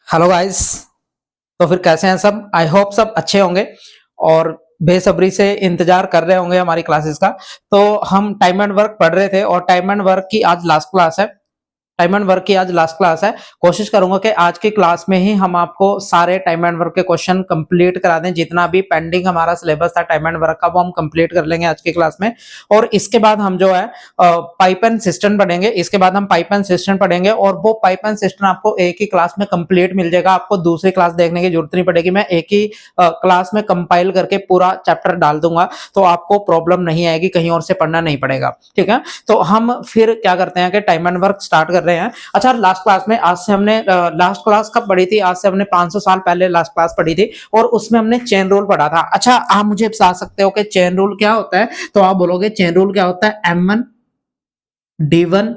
Hello guys. तो फिर कैसे हैं सब? आई होप सब अच्छे होंगे और बेसब्री से इंतजार कर रहे होंगे हमारी क्लासेस का। तो हम टाइम एंड वर्क पढ़ रहे थे और टाइम एंड वर्क की आज लास्ट क्लास है। टाइम एंड वर्क की आज लास्ट क्लास है। कोशिश करूंगा कि आज की क्लास में ही हम आपको सारे टाइम एंड वर्क के क्वेश्चन कंप्लीट करा दें। जितना भी पेंडिंग हमारा सिलेबस था टाइम एंड वर्क का वो हम कंप्लीट कर लेंगे आज की क्लास में। और इसके बाद हम जो है पाइप एंड सिस्टम पढ़ेंगे। इसके बाद हम पाइप एंड सिस्टम पढ़ेंगे और वो पाइप एंड सिस्टम आपको एक ही क्लास में कंप्लीट मिल जाएगा। आपको दूसरी क्लास देखने की जरूरत नहीं पड़ेगी। मैं एक ही क्लास में कंपाइल करके पूरा चैप्टर डाल दूंगा, तो आपको प्रॉब्लम नहीं आएगी, कहीं और से पढ़ना नहीं पड़ेगा। ठीक है, तो हम फिर क्या करते हैं कि टाइम एंड वर्क स्टार्ट कर रहे हैं। अच्छा, लास्ट क्लास में आज से हमने लास्ट क्लास कब पढ़ी थी? आज से हमने 500 साल पहले लास्ट क्लास पढ़ी थी और उसमें हमने चेन रूल पढ़ा था। अच्छा, आप मुझे बता सकते हो कि चेन रूल क्या होता है? तो आप बोलोगे चेन रूल क्या होता है? M1 D1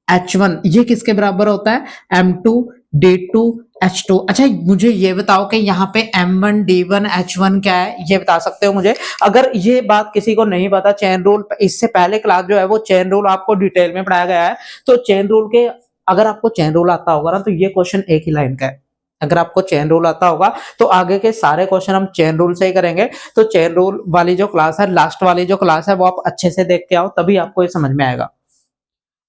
H1 ये किसके बराबर होता है? M2 D2 H2। अच्छा, मुझे ये बताओ कि यहाँ पे M1 D1 H1 क्या है? ये बता सकते हो मुझे? अगर ये बात किसी को नहीं पता, चेन रूल इससे पहले क्लास जो है वो चेन रूल आपको डिटेल में पढ़ाया गया है। तो चेन रूल के, अगर आपको चेन रूल आता होगा ना, तो ये क्वेश्चन एक ही लाइन का है। अगर आपको चेन रूल आता होगा तो आगे के सारे क्वेश्चन हम चेन रूल से ही करेंगे। तो चेन रूल वाली जो क्लास है, लास्ट वाली जो क्लास है, वो आप अच्छे से देख के आओ, तभी आपको ये समझ में आएगा।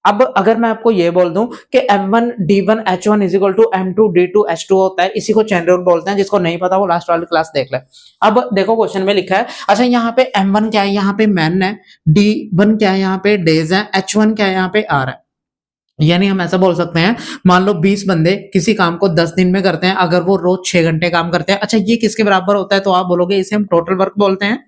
अब अगर मैं आपको ये बोल दूं कि M1 D1 H1 is equal to M2 D2 H2 होता है, इसी को चेन रूल बोलते हैं। जिसको नहीं पता वो लास्ट वाली क्लास देख ले। अब देखो क्वेश्चन में लिखा है। अच्छा, यहाँ पे M1 क्या है? यहाँ पे मैन है। D1 क्या है? यहाँ पे डेज है। H1 क्या है? यहाँ पे आर है। यानी हम ऐसा बोल सकते हैं, मान लो 20 बंदे किसी काम को 10 दिन में करते हैं, अगर वो रोज 6 घंटे काम करते हैं। अच्छा, ये किसके बराबर होता है? तो आप बोलोगे इसे हम टोटल वर्क बोलते हैं।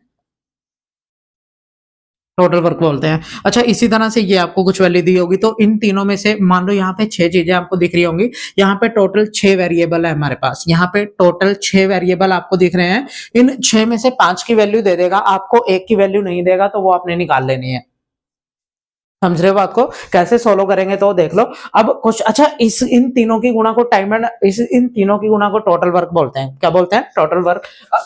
टोटल वर्क बोलते हैं। अच्छा, इसी तरह से ये आपको कुछ वैल्यू दी होगी, तो इन तीनों में से मान लो यहाँ पे 6 चीजें आपको दिख रही होंगी। यहाँ पे टोटल 6 वेरिएबल है हमारे पास। यहाँ पे टोटल 6 वेरिएबल आपको दिख रहे हैं। इन 6 में से 5 की वैल्यू दे देगा, आपको एक की वैल्यू नहीं देगा, तो वो आपने निकाल लेनी है। समझ रहे हो बात को? कैसे सोल्व करेंगे तो देख लो। अब कुछ, अच्छा, इस इन तीनों की गुणा को टाइम एंड इन तीनों की गुणा को टोटल वर्क बोलते हैं। क्या बोलते हैं? Total work.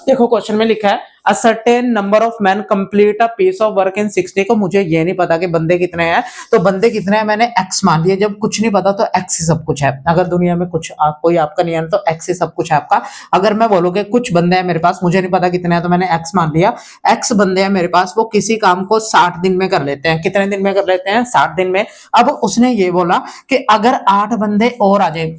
देखो क्वेश्चन में लिखा है a certain number of man complete a piece of work in 60 को। मुझे ये नहीं पता कि बंदे कितने हैं, तो बंदे कितने हैं मैंने एक्स मान लिया। जब कुछ नहीं पता तो एक्स ही सब कुछ है। अगर दुनिया में कुछ कोई आपका नहीं है तो एक्स ही सब कुछ है आपका। अगर मैं बोलूँ कुछ बंदे हैं मेरे पास, मुझे नहीं पता कितने हैं, तो मैंने एक्स मान लिया। एक्स बंदे हैं मेरे पास, वो किसी काम को 60 दिन में कर लेते हैं। कितने दिन में कर लेते हैं? 60 दिन में। अब उसने ये बोला कि अगर 8 बंदे और आ जाए,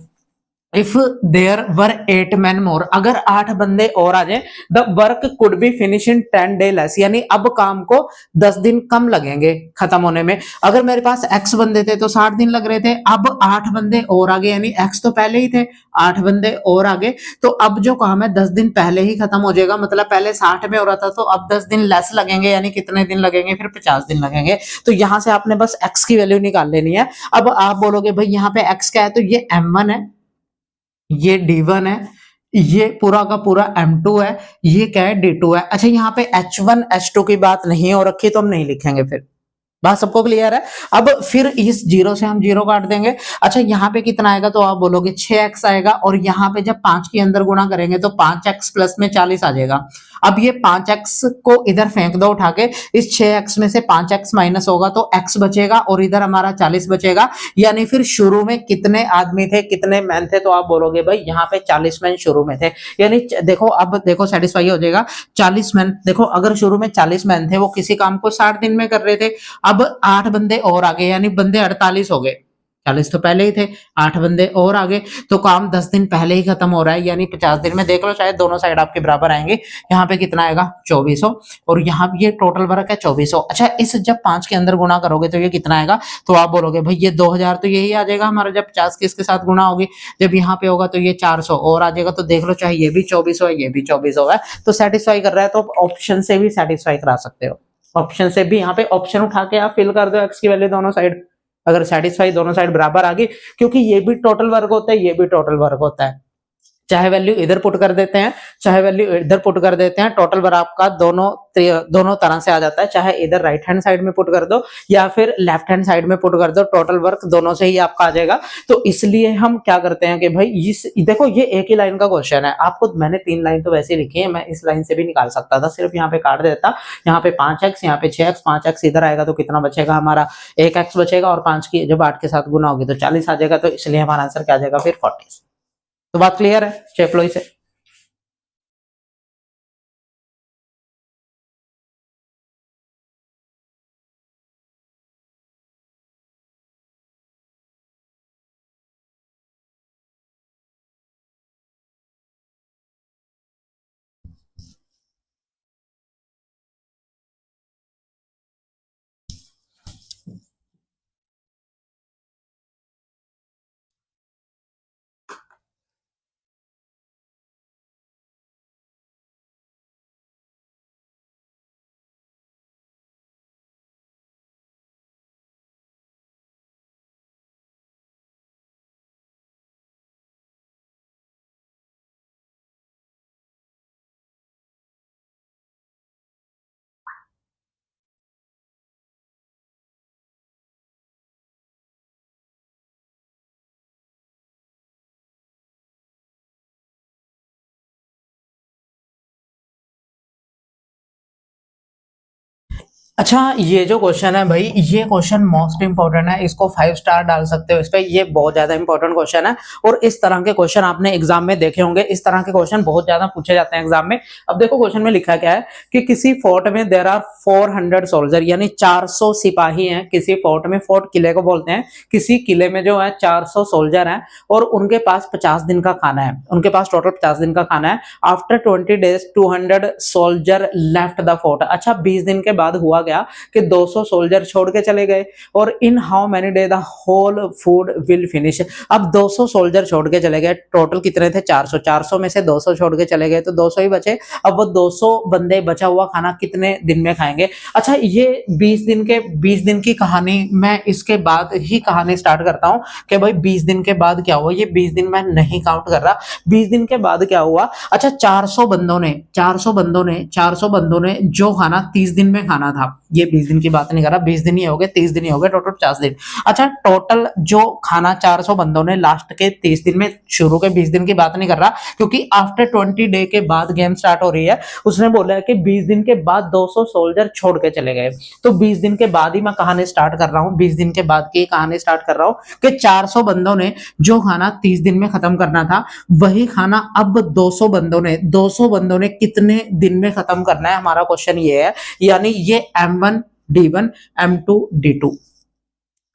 if there were 8 man more, अगर 8 बंदे और आ जाए, the work could be finish in 10 day less, यानी अब काम को 10 दिन कम लगेंगे खत्म होने में। अगर मेरे पास x बंदे थे तो 60 दिन लग रहे थे, अब 8 बंदे और आ गए, यानी x तो पहले ही थे, 8 बंदे और आ गए, तो अब जो काम है 10 दिन पहले ही खत्म हो जाएगा। मतलब पहले 60 में हो रहा था, तो अब 10 दिन लेस लगेंगे, यानी कितने दिन लगेंगे? फिर 50 दिन लगेंगे। तो यहां से आपने बस x की वैल्यू निकाल लेनी है। अब आप बोलोगे भाई यहाँ पे x क्या है? तो ये M1 है, ये D1 है, ये पूरा का पूरा M2 है, ये क्या है? D2 है। अच्छा, यहाँ पे H1 H2 की बात नहीं हो रखी, तो हम नहीं लिखेंगे। फिर बात सबको क्लियर है? अब फिर इस जीरो से हम जीरो काट देंगे। अच्छा, यहाँ पे कितना आएगा? तो आप बोलोगे 6x आएगा, और यहाँ पे जब 5 के अंदर गुणा करेंगे तो 5x प्लस में 40 आ जाएगा। अब ये 5x को इधर फेंक दो उठा के, इस 6x में से 5x माइनस होगा तो x बचेगा, और इधर हमारा 40 बचेगा। यानी फिर शुरू में कितने आदमी थे, कितने मैन थे? तो आप बोलोगे भाई यहाँ पे 40 मैन शुरू में थे। यानी देखो, अब देखो सेटिस्फाई हो जाएगा। 40 मैन, देखो अगर शुरू में 40 मैन थे, वो किसी काम को 60 दिन में कर रहे थे, अब 8 बंदे और आ गए, यानी बंदे 48 हो गए। 40 तो पहले ही थे, 8 बंदे और आ गए, तो काम 10 दिन पहले ही खत्म हो रहा है, यानी 50 दिन में। देख लो, शायद दोनों साइड आपके बराबर आएंगे। यहाँ पे कितना आएगा? 2400, और यहाँ ये टोटल वर्क है 2400। अच्छा, इस जब 5 के अंदर गुणा करोगे तो ये कितना आएगा? तो आप बोलोगे भाई ये 2000, तो यही आ जाएगा हमारा जब 50 के इसके साथ गुणा होगी। जब यहाँ पे होगा तो ये 400 और आ जाएगा। तो देख लो, चाहे ये भी 2400 है, ये भी 2400 है, तो सेटिस्फाई कर रहा है, तो ऑप्शन से भी सेटिस्फाई करा सकते हो। ऑप्शन से भी, यहाँ पे ऑप्शन उठा के आप फिल कर दो एक्स की वैल्यू दोनों साइड, अगर सेटिस्फाई दोनों साइड बराबर आ गई, क्योंकि ये भी टोटल वर्क होता है, ये भी टोटल वर्क होता है। चाहे वैल्यू इधर पुट कर देते हैं, चाहे वैल्यू इधर पुट कर देते हैं, टोटल वर्क आपका दोनों तरह से आ जाता है। चाहे इधर राइट हैंड साइड में पुट कर दो या फिर लेफ्ट हैंड साइड में पुट कर दो, टोटल वर्क दोनों से ही आपका आ जाएगा। तो इसलिए हम क्या करते हैं कि भाई इस देखो, ये एक ही लाइन का क्वेश्चन है। आपको मैंने 3 लाइन तो वैसे लिखी है, मैं इस लाइन से भी निकाल सकता था, सिर्फ यहाँ पे काट देता। यहाँ पे 5x, यहाँ पे 6x, 5x इधर आएगा तो कितना बचेगा हमारा? 1x बचेगा, और 5 की जब 8 के साथ गुना होगी तो 40 आ जाएगा। तो इसलिए हमारा आंसर क्या आ जाएगा फिर? 40। तो बात क्लियर है, चेक लो इसे। अच्छा, ये जो क्वेश्चन है भाई, ये क्वेश्चन मोस्ट इंपॉर्टेंट है, इसको 5 स्टार डाल सकते हो इस पे, ये बहुत ज्यादा इंपॉर्टेंट क्वेश्चन है। और इस तरह के क्वेश्चन आपने एग्जाम में देखे होंगे, इस तरह के क्वेश्चन बहुत ज्यादा पूछे जाते हैं एग्जाम में। अब देखो क्वेश्चन में लिखा क्या है कि किसी फोर्ट में देर आर 400 सोल्जर, यानी 400 सिपाही हैं किसी फोर्ट में। फोर्ट किले को बोलते हैं। किसी किले में जो है 400 सोल्जर हैं और उनके पास 50 दिन का खाना है, उनके पास टोटल 50 दिन का खाना है। After 20 days 200 soldier left the fort. अच्छा, 20 दिन के बाद हुआ गया कि 200 सोल्जर छोड़ के चले गए। और in how many day the whole food will finish. अब 200 सोल्जर छोड़ के चले गए, टोटल कितने थे? 400। 400 में से 200 छोड़ के चले गए तो 200 ही बचे। अब वो 200 बंदे बचा हुआ खाना कितने दिन में खाएंगे? अच्छा, ये 20 दिन की कहानी, मैं इसके बाद ही कहानी स्टार्ट करता हूं कि भाई 20 दिन के बाद क्या हुआ। ये 20 दिन मैं नहीं काउंट कर रहा। 20 दिन के बाद क्या हुआ? अच्छा, 400 बंदों ने जो खाना 30 दिन में खाना था, ये 20 दिन की बात नहीं कर रहा, 20 दिन ही हो गए, 30 दिन ही हो गए, टोटल 50 दिन। अच्छा, टोटल जो खाना 400 बंदों ने लास्ट के 30 दिन में, शुरू के 20 दिन की बात नहीं कर रहा, क्योंकि आफ्टर 20 डे के बाद गेम स्टार्ट हो रही है। उसने बोला है कि 20 दिन के बाद 200 सोल्जर छोड़ के चले गए। तो 20 दिन के बाद ही मैं कहानी स्टार्ट कर रहा हूं, 20 दिन के बाद की कहानी स्टार्ट कर रहा हूं कि 400 बंदों ने जो खाना 30 दिन में खत्म करना था, वही खाना अब 200 बंदों ने कितने दिन में खत्म करना है, हमारा क्वेश्चन ये है। यानी ये M1 D1 M2 D2।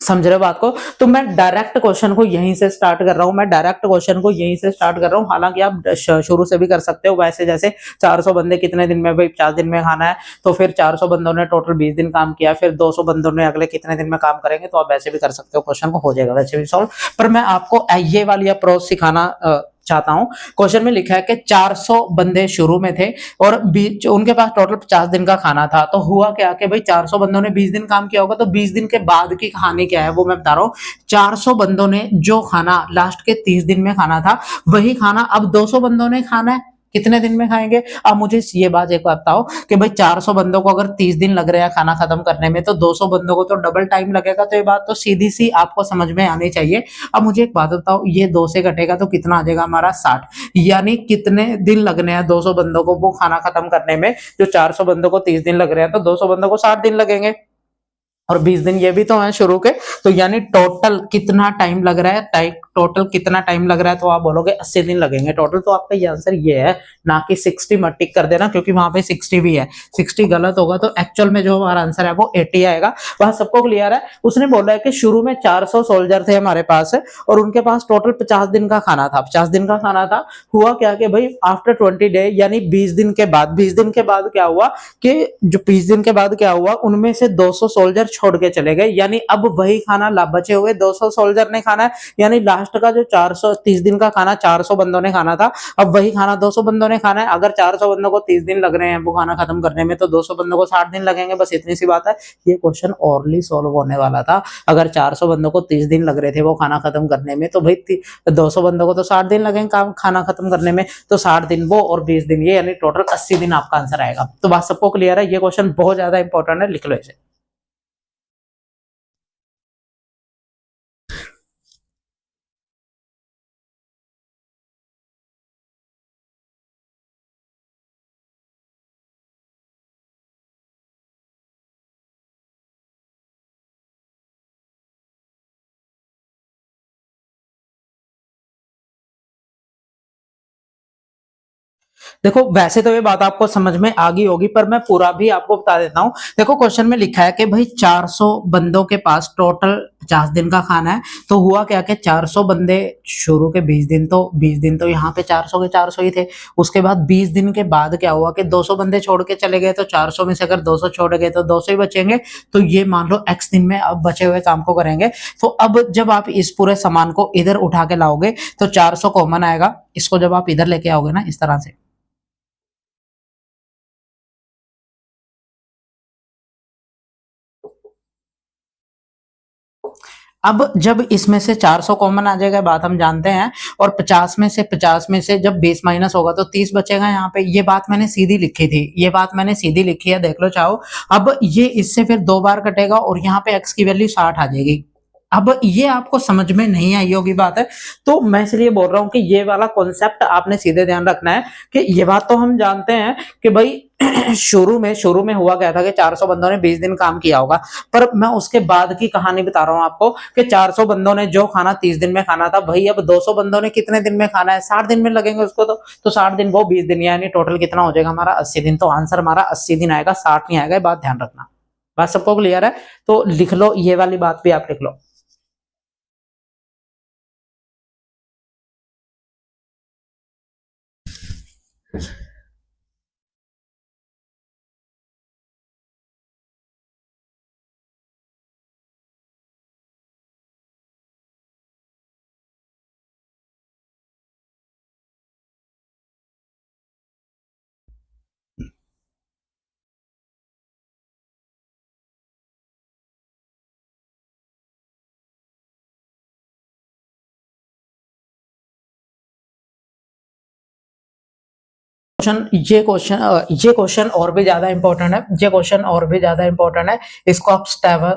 समझ रहे हो बात को? तो मैं डायरेक्ट क्वेश्चन को यहीं से स्टार्ट कर रहा हूं, मैं डायरेक्ट क्वेश्चन को यहीं से स्टार्ट कर रहा हूं। हालांकि आप शुरू से भी कर सकते हो वैसे, जैसे 400 बंदे कितने दिन में, भाई 50 दिन में खाना है, तो फिर 400 बंदों ने टोटल 20 दिन काम किया, फिर 200 बंदों ने अगले कितने दिन में काम करेंगे, तो आप वैसे भी कर सकते हो, क्वेश्चन को हो जाएगा वैसे भी सॉल्व। पर मैं आपको ये वाली अप्रोच सिखाना चाहता हूं। क्वेश्चन में लिखा है कि 400 बंदे शुरू में थे और बीच उनके पास टोटल 50 दिन का खाना था। तो हुआ क्या कि भाई 400 बंदों ने 20 दिन काम किया होगा, तो 20 दिन के बाद की कहानी क्या है वो मैं बता रहा हूँ। 400 बंदों ने जो खाना लास्ट के 30 दिन में खाना था, वही खाना अब 200 बंदों ने खाना है। कितने दिन में खाएंगे? अब मुझे ये बात एक बताओ कि भाई 400 बंदों को अगर 30 दिन लग रहे हैं खाना खत्म करने में, तो 200 बंदों को तो डबल टाइम लगेगा। तो ये बात तो सीधी सी आपको समझ में आनी चाहिए। अब मुझे एक बात बताओ, ये 2 से घटेगा तो कितना आ जाएगा हमारा? 60। यानी कितने दिन लगने हैं 200 बंदों को वो खाना खत्म करने में? जो 400 बंदों को 30 दिन लग रहे हैं, तो 200 बंदों को 60 दिन लगेंगे। और 20 दिन ये भी तो है शुरू के। तो यानी टोटल कितना टाइम लग रहा है? टोटल कितना टाइम लग रहा है? तो आप बोलोगे 80 दिन लगेंगे टोटल। तो आपका ये आंसर ये है, ना कि 60 मत टिक कर देना, क्योंकि वहां पे 60 भी है। 60 गलत होगा तो एक्चुअल में जो हमारा आंसर है वो 80 आएगा। वह सबको क्लियर है? उसने बोला है कि शुरू में 400 सोल्जर थे हमारे पास और उनके पास टोटल 50 दिन का खाना था। 50 दिन का खाना था। हुआ क्या कि भाई आफ्टर 20 डे, यानी 20 दिन के बाद, 20 दिन के बाद क्या हुआ कि जो 20 दिन के बाद क्या हुआ, उनमें से 200 सोल्जर छोड़ के चले गए। यानी अब वही खाना बचे हुए 200 सोल्जर ने खाना है। यानी लास्ट का जो 430 दिन का खाना 400 बंदों ने खाना था, अब वही खाना 200 बंदों ने खाना है। अगर 400 बंदों को 30 दिन लग रहे हैं वो खाना खत्म करने में, तो 200 बंदों को 60 दिन लगेंगे। बस इतनी सी बात है। ये क्वेश्चन orally सॉल्व होने वाला था। अगर 400 बंदों को 30 दिन लग रहे थे वो खाना खत्म करने में, तो भाई 200 बंदों को तो 60 दिन लगेंगे खाना खत्म करने में। तो 60 दिन वो और 20 दिन ये, यानी टोटल 80 दिन आपका आंसर आएगा। तो बात सबको क्लियर है? ये क्वेश्चन बहुत ज्यादा इंपॉर्टेंट है, लिख लो इसे। देखो वैसे तो ये बात आपको समझ में आ गई होगी, पर मैं पूरा भी आपको बता देता हूँ। देखो क्वेश्चन में लिखा है कि भाई 400 बंदों के पास टोटल 50 दिन का खाना है। तो हुआ क्या कि 400 बंदे शुरू के 20 दिन तो यहाँ पे 400 के 400 ही थे। उसके बाद 20 दिन के बाद क्या हुआ कि 200 बंदे छोड़ के चले गए, तो 400 में से अगर 200 छोड़ गए तो 200 ही बचेंगे। तो ये मान लो x दिन में अब बचे हुए काम को करेंगे। तो अब जब आप इस पूरे सामान को इधर उठा के लाओगे तो 400 कॉमन आएगा। इसको जब आप इधर लेके आओगे ना इस तरह से, अब जब इसमें से 400 कॉमन आ जाएगा, बात हम जानते हैं। और 50 में से जब 20 माइनस होगा तो 30 बचेगा। यहाँ पे ये बात मैंने सीधी लिखी थी, ये बात मैंने सीधी लिखी है, देख लो चाहो। अब ये इससे फिर 2 बार कटेगा और यहाँ पे x की वैल्यू 60 आ जाएगी। अब ये आपको समझ में नहीं आई होगी बात है, तो मैं इसलिए बोल रहा हूँ कि ये वाला कॉन्सेप्ट आपने सीधे ध्यान रखना है कि ये बात तो हम जानते हैं कि भाई शुरू में हुआ क्या था कि 400 बंदों ने 20 दिन काम किया होगा। पर मैं उसके बाद की कहानी बता रहा हूं आपको कि 400 बंदों ने जो खाना 30 दिन में खाना था, भाई अब 200 बंदों ने कितने दिन में खाना है, 60 दिन में लगेंगे उसको। तो 60 दिन वो 20 दिन, यानी टोटल कितना हो जाएगा हमारा 80 दिन। तो आंसर हमारा 80 दिन आएगा, 60 नहीं आएगा। ये बात ध्यान रखना। बात सबको क्लियर है? तो लिख लो, ये वाली बात भी आप लिख लो। ये क्वेश्चन और भी ज्यादा इंपॉर्टेंट है। ये क्वेश्चन और भी ज्यादा इंपॉर्टेंट है। इसको आप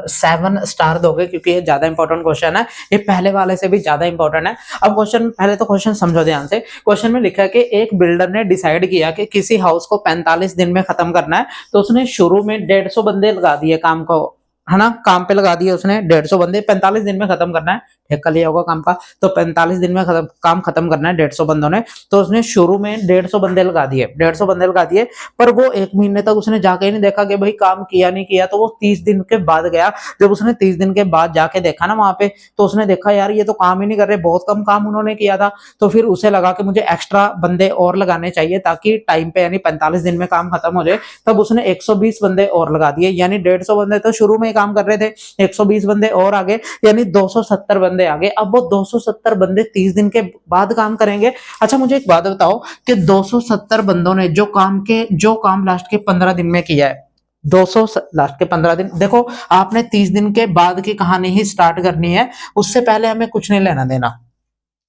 7 स्टार दोगे क्योंकि ये ज्यादा इंपॉर्टेंट क्वेश्चन है। ये पहले वाले से भी ज्यादा इंपॉर्टेंट है। अब क्वेश्चन, पहले तो क्वेश्चन समझो ध्यान से। क्वेश्चन में लिखा है कि एक बिल्डर ने डिसाइड किया कि किसी हाउस को 45 दिन में खत्म करना है। तो उसने शुरू में 150 बंदे लगा दिए काम को, है ना, काम पे लगा दिए उसने 150 बंदे। 45 दिन में खत्म करना है, ठेका लिया होगा काम का। तो 45 दिन में काम खत्म करना है 150 बंदों ने। तो उसने शुरू में 150 बंदे लगा दिए, 150 बंदे लगा दिए। पर वो 1 महीने तक उसने जाके ही नहीं देखा कि भाई काम किया नहीं किया। तो वो 30 दिन के बाद गया। जब उसने 30 दिन के बाद जाके देखा ना वहां पे, तो उसने देखा यार ये तो काम ही नहीं कर रहे, बहुत कम काम उन्होंने किया था। तो फिर उसे लगा कि मुझे एक्स्ट्रा बंदे और लगाने चाहिए ताकि टाइम पे, यानी 45 दिन में काम खत्म हो जाए। तब उसने 120 बंदे और लगा दिए, यानी 150 बंदे तो शुरू में ही काम कर रहे थे, 120 बंदे और आगे, यानी 270 बंदे आगे। अब वो 270 बंदे 30 दिन के बाद काम करेंगे। अच्छा मुझे एक बात बताओ कि 270 बंदों ने जो काम लास्ट के 15 दिन में किया है, 200 लास्ट के 15 दिन, देखो आपने 30 दिन के बाद की कहानी ही स्टार्ट करनी है। उससे पहले हमें कुछ नहीं लेना देना।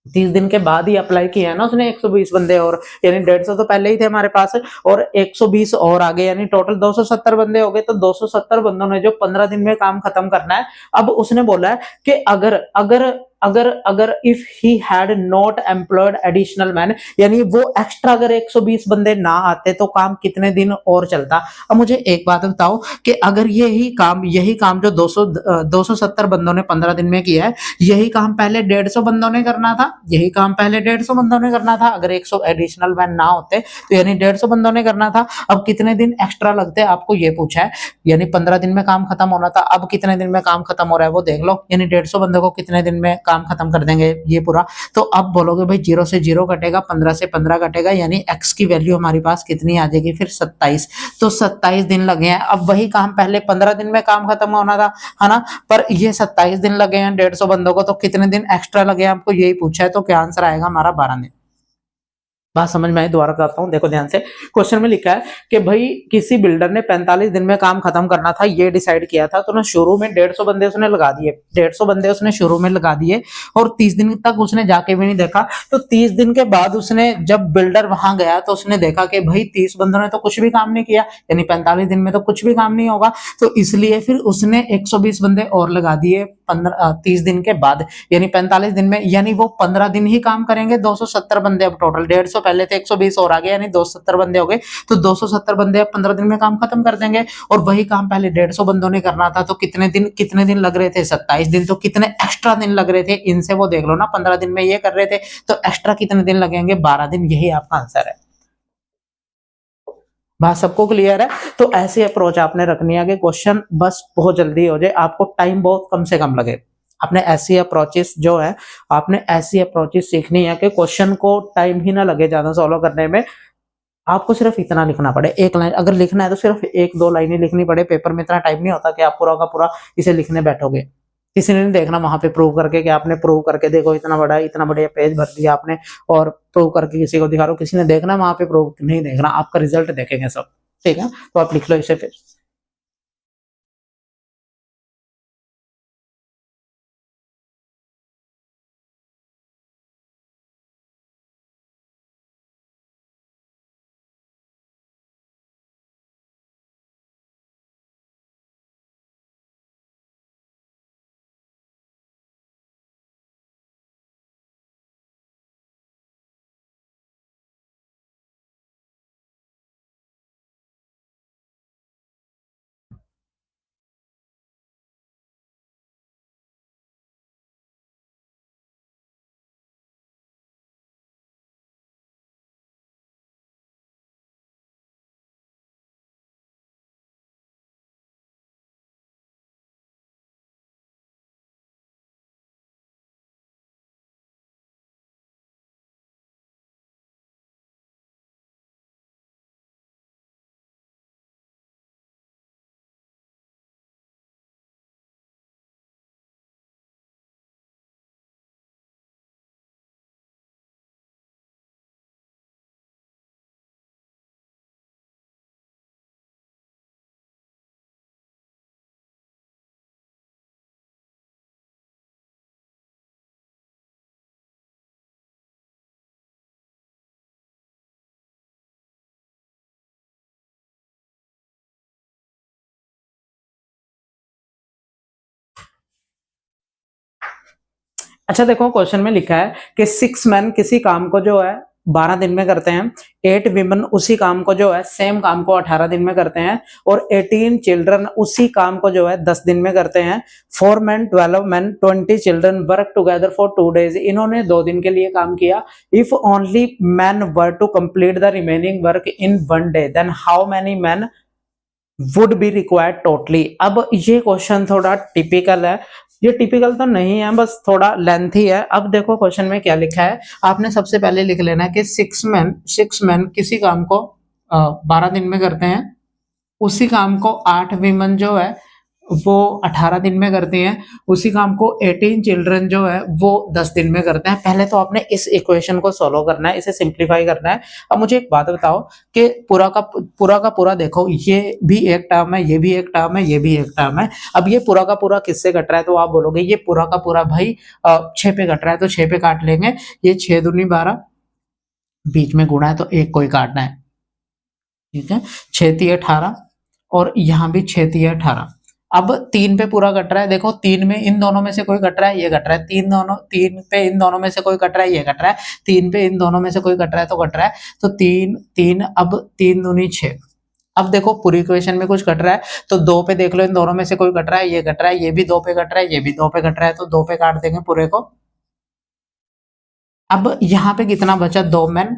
30 दिन के बाद ही अप्लाई किया है ना उसने 120 बंदे और, यानी 150 तो पहले ही थे हमारे पास, और 120 और आगे, यानी टोटल 270 बंदे हो गए। तो 270 बंदों ने जो 15 दिन में काम खत्म करना है। अब उसने बोला है कि अगर अगर अगर अगर if he had not employed additional man, यानी वो एक्स्ट्रा अगर 120 बंदे ना आते तो काम कितने दिन और चलता। अब मुझे एक बात बताओ कि अगर यही काम जो 270 बंदों ने 15 दिन में किया है, यही काम पहले 150 बंदों ने करना था। यही काम पहले 150 बंदों ने करना था। अगर 100 एडिशनल मैन ना होते तो यानी 150 बंदों ने करना था। अब कितने दिन एक्स्ट्रा लगते आपको ये पूछा है, यानी 15 दिन में काम खत्म होना था। अब कितने दिन में काम खत्म हो रहा है वो देख लो, यानी 150 बंदों को कितने दिन में काम खत्म कर देंगे ये पूरा। तो अब बोलोगे भाई 0 से 0 कटेगा, 15 से 15 कटेगा, यानी x की वैल्यू हमारे पास कितनी आ जाएगी फिर 27। तो 27 दिन लगे हैं। अब वही काम पहले 15 दिन में काम खत्म होना था, है ना, पर ये 27 दिन लगे हैं 150 बंदों को। तो कितने दिन एक्स्ट्रा लगे हैं आपको यही पूछा है। तो क्या आंसर आएगा हमारा 12 दिन। बात समझ में आई? दोबारा बताता हूँ, देखो ध्यान से। क्वेश्चन में लिखा है कि भाई किसी बिल्डर ने 45 दिन में काम खत्म करना था, ये डिसाइड किया था। तो ना शुरू में 150 बंदे उसने लगा दिए, 150 बंदे उसने शुरू में लगा दिए, और 30 दिन तक उसने जाके भी नहीं देखा। तो 30 दिन के बाद उसने, जब बिल्डर वहां गया तो उसने देखा कि भाई 30 बंदों ने तो कुछ भी काम नहीं किया, यानी 45 दिन में तो कुछ भी काम नहीं होगा। तो इसलिए फिर उसने 120 बंदे और लगा दिए 30 दिन के बाद, यानी 45 दिन में, यानी वो 15 दिन ही काम करेंगे। 270 बंदे अब टोटल, 150 पहले थे, 120 और आगे, यानी 270 बंदे हो गए। तो 270 बंदे अब 15 दिन में काम खत्म कर देंगे। और वही काम पहले 150 बंदों ने करना था। तो कितने दिन लग रहे थे? 27 दिन। तो कितने एक्स्ट्रा दिन लग रहे थे इनसे वो देख लो ना, 15 दिन में ये कर रहे थे तो एक्स्ट्रा कितने दिन लगेंगे? 12 दिन। यही आपका आंसर है। बात सबको क्लियर है? तो ऐसी अप्रोच आपने रखनी है कि क्वेश्चन बस बहुत जल्दी हो जाए, आपको टाइम बहुत कम से कम लगे। आपने ऐसी अप्रोचेस जो है, आपने ऐसी अप्रोचेस सीखनी है कि क्वेश्चन को टाइम ही ना लगे ज़्यादा सॉल्व करने में। आपको सिर्फ इतना लिखना पड़े, एक लाइन अगर लिखना है तो सिर्फ 1-2 लाइनें लिखनी पड़े, पेपर में इतना टाइम नहीं होता कि आप पूरा का पूरा इसे लिखने बैठोगे। किसी ने नहीं देखना वहाँ पे प्रूव करके कि आपने प्रूव करके देखो इतना बड़ा पेज भर दिया आपने और प्रूव करके किसी को दिखा रहे हो, किसी ने देखना वहाँ पे प्रूव नहीं देखना, आपका रिजल्ट देखेंगे सब, ठीक है? तो आप लिख लो इसे फिर। अच्छा देखो क्वेश्चन में लिखा है कि 6 मैन किसी काम को जो है 12 दिन में करते हैं, 8 विमेन उसी काम को जो है सेम काम को 18 दिन में करते हैं, और 18 चिल्ड्रन उसी काम को जो है 10 दिन में करते हैं। 4 man, 12 man, 20 children work together for 2 days. इन्होंने 2 दिन के लिए काम किया। If only man were to complete the remaining work in 1 day, then how many man would be required totally. अब ये क्वेश्चन थोड़ा टिपिकल है, ये टिपिकल तो नहीं है, बस थोड़ा लेंथी है। अब देखो क्वेश्चन में क्या लिखा है, आपने सबसे पहले लिख लेना है कि 6 मैन किसी काम को 12 दिन में करते हैं, उसी काम को 8 विमन जो है वो 18 दिन में करती हैं, उसी काम को 18 चिल्ड्रन जो है वो 10 दिन में करते हैं। पहले तो आपने इस इक्वेशन को सॉल्व करना है, इसे सिंप्लीफाई करना है। अब मुझे एक बात बताओ कि पूरा का पूरा देखो, ये भी एक टर्म है, ये भी एक टर्म है, ये भी एक टर्म है। अब ये पूरा का पूरा किससे कट रहा है, तो आप बोलोगे ये पूरा का पूरा भाई 6 पे कट रहा है, तो 6 पे काट लेंगे। ये 6 दूनी 12, बीच में गुणा है तो एक कोई काटना है, ठीक है? 6 तिये 18 और यहाँ भी 6 तिये 18। अब 3 पे पूरा कट रहा है, देखो 3 में इन दोनों में से कोई कट रहा है, ये कट रहा है। 3 पे इन दोनों में से कोई कट रहा है, ये कट रहा है। 3 पे इन दोनों में से कोई कट रहा है तो कट रहा है। तो 3 3, अब 3 दूनी 6। अब देखो पूरी इक्वेशन में कुछ कट रहा है तो 2 पे देख लो, इन दोनों में से कोई कट रहा है, ये कट रहा है, ये भी 2 पे कट रहा है, ये भी 2 पे कट रहा है, तो 2 पे काट देंगे पूरे को। अब यहाँ पे कितना बचा, 2 मैन,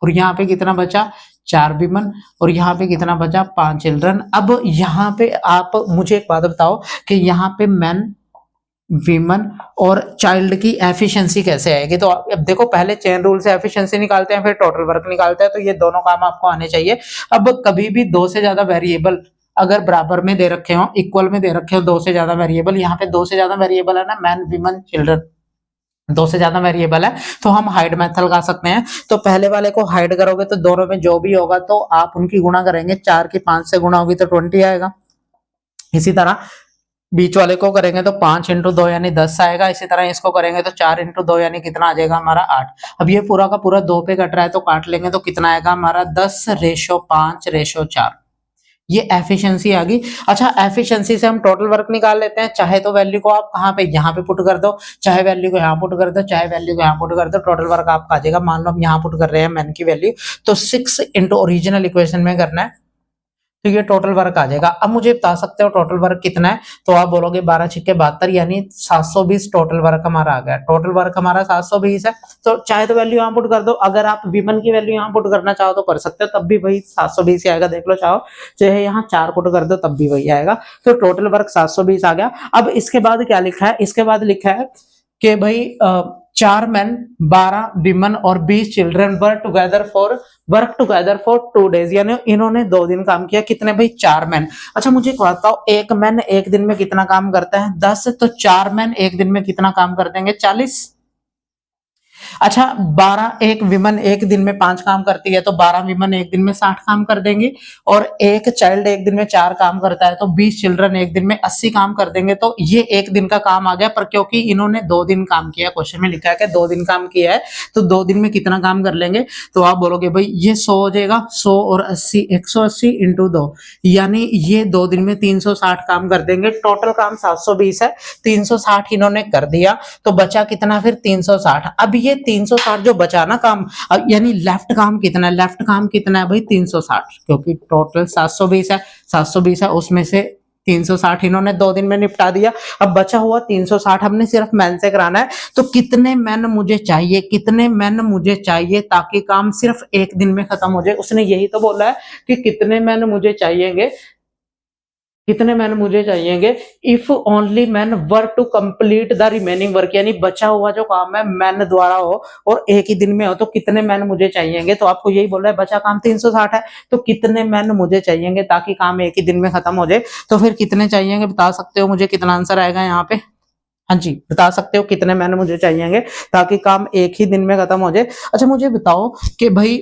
और यहाँ पे कितना बचा, 4 विमन, और यहाँ पे कितना बचा, 5 चिल्ड्रन। अब यहाँ पे आप मुझे एक बात बताओ कि यहाँ पे मैन, विमन और चाइल्ड की एफिशिएंसी कैसे आएगी। तो अब देखो पहले चेन रूल से एफिशिएंसी निकालते हैं, फिर टोटल वर्क निकालते हैं, तो ये दोनों काम आपको आने चाहिए। अब कभी भी 2 से ज्यादा वेरिएबल अगर बराबर में दे रखे हो, इक्वल में दे रखे हो, 2 से ज्यादा वेरिएबल, यहाँ पे 2 से ज्यादा वेरिएबल है ना, मैन, विमन, चिल्ड्रन, 2 से ज्यादा वेरिएबल है, तो हम हाइड मेथड लगा सकते हैं। तो पहले वाले को हाइड करोगे तो दोनों में जो भी होगा तो आप उनकी गुणा करेंगे, 4 की 5 से गुणा होगी तो 20 आएगा। इसी तरह बीच वाले को करेंगे तो 5 इंटू 2 यानी 10 आएगा। इसी तरह इसको करेंगे तो 4 इंटू 2 यानी कितना आ जाएगा हमारा, 8। अब ये पूरा का पूरा 2 पे कट रहा है तो काट लेंगे तो कितना आएगा हमारा, 10:5:4। ये एफिशिएंसी आ गई। अच्छा एफिशिएंसी से हम टोटल वर्क निकाल लेते हैं, चाहे तो वैल्यू को आप कहाँ पे, यहाँ पे पुट कर दो, चाहे वैल्यू को यहाँ पुट कर दो, चाहे वैल्यू को यहाँ पुट कर दो, टोटल वर्क आपका आ जाएगा। मान लो हम यहाँ पुट कर रहे हैं मैन की वैल्यू, तो 6 इंटू ओरिजिनल इक्वेशन में करना है तो ये टोटल वर्क आ जाएगा। अब मुझे बता सकते हो टोटल वर्क कितना है, तो आप बोलोगे 12 छिक्के 72 यानी 720 टोटल वर्क हमारा आ गया। टोटल वर्क हमारा 720 है, तो चाहे तो वैल्यू यहाँ पुट कर दो, अगर आप विमन की वैल्यू यहाँ पुट करना चाहो तो कर सकते हो, तब भी वही 720 ही आएगा, देख लो चाहो, चाहे यहाँ 4 पुट कर दो तब भी वही आएगा। तो टोटल वर्क 720 आ गया। अब इसके बाद क्या लिखा है, इसके बाद लिखा है कि भाई 4 मेन 12 विमन और 20 children work together for 2 days, यानी इन्होंने 2 दिन काम किया। कितने भाई, 4 मैन। अच्छा मुझे एक बात बताओ, एक मैन एक दिन में कितना काम करता है, 10, तो 4 मैन एक दिन में कितना काम कर देंगे, 40। अच्छा 12 एक विमन एक दिन में 5 काम करती है, तो 12 विमन एक दिन में 60 काम कर देंगी। और एक चाइल्ड एक दिन में 4 काम करता है, तो 20 चिल्ड्रन एक दिन में 80 काम कर देंगे। तो ये एक दिन का काम आ गया, पर क्योंकि इन्होंने 2 दिन काम किया, क्वेश्चन में लिखा है कि 2 दिन काम किया है, तो 2 दिन में कितना काम कर लेंगे। तो आप बोलोगे भाई ये 100 हो जाएगा, 100 और 80, 180 इंटू 2, यानी ये 2 दिन में 360 काम कर देंगे। टोटल काम 720 है, 360 इन्होंने कर दिया, तो बचा कितना फिर 360। अब ये 360 जो बचा ना काम, यानी लेफ्ट काम कितना है, लेफ्ट काम कितना है भाई 360, क्योंकि टोटल 720 है, 720 है उसमें से 360 इन्होंने 2 दिन में निपटा दिया। अब बचा हुआ 360 हमने सिर्फ मैन से कराना है। तो कितने मैन मुझे चाहिए, कितने मैन मुझे चाहिए ताकि काम सिर्फ एक दिन में खत्म हो जाए, उसने यही तो बोला है कि कितने मैन मुझे चाहिएंगे, कितने मैन मुझे चाहिएंगे if only man work to complete the remaining work, यानी बचा हुआ जो काम है मैन द्वारा हो और एक ही दिन में हो, तो कितने मैन मुझे चाहिएंगे। तो आपको यही बोल रहा है, बचा काम 360 है, तो कितने मैन मुझे चाहिएंगे ताकि काम एक ही दिन में खत्म हो जाए। तो फिर कितने चाहिएंगे बता सकते हो मुझे, कितना आंसर आएगा यहाँ पे, हाँ जी बता सकते हो कितने मैन मुझे चाहिएंगे ताकि काम एक ही दिन में खत्म हो जाए। अच्छा मुझे बताओ कि भाई,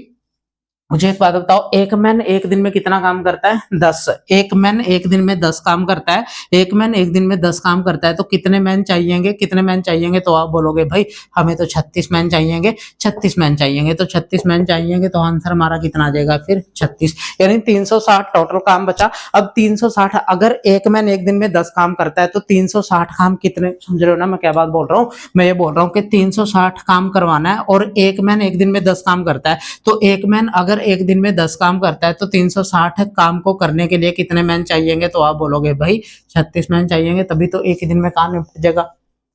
मुझे एक बात बताओ, एक मैन एक दिन में कितना काम करता है, 10। एक मैन एक दिन में 10 काम करता है, एक मैन एक दिन में 10 काम करता है, तो कितने मैन चाहिएंगे, कितने मैन चाहिएंगे। तो आप बोलोगे भाई हमें तो 36 मैन चाहिएंगे, 36 मैन चाहिएंगे, तो 36 मैन चाहिएंगे, तो आंसर हमारा कितना आ जाएगा फिर 36, यानी 360 टोटल काम बचा। अब 360, अगर एक मैन एक दिन में 10 काम करता है, तो 360 काम कितने, समझ रहे हो ना मैं क्या बात बोल रहा हूँ। मैं ये बोल रहा हूँ कि 360 काम करवाना है और एक मैन एक दिन में 10 काम करता है, तो एक मैन अगर एक दिन में 10 काम करता है, तो 360 काम को करने के लिए कितने मैन चाहिएंगे। तो आप बोलोगे भाई 36 मैन चाहिएंगे, तभी तो एक ही दिन में काम निपट जाएगा,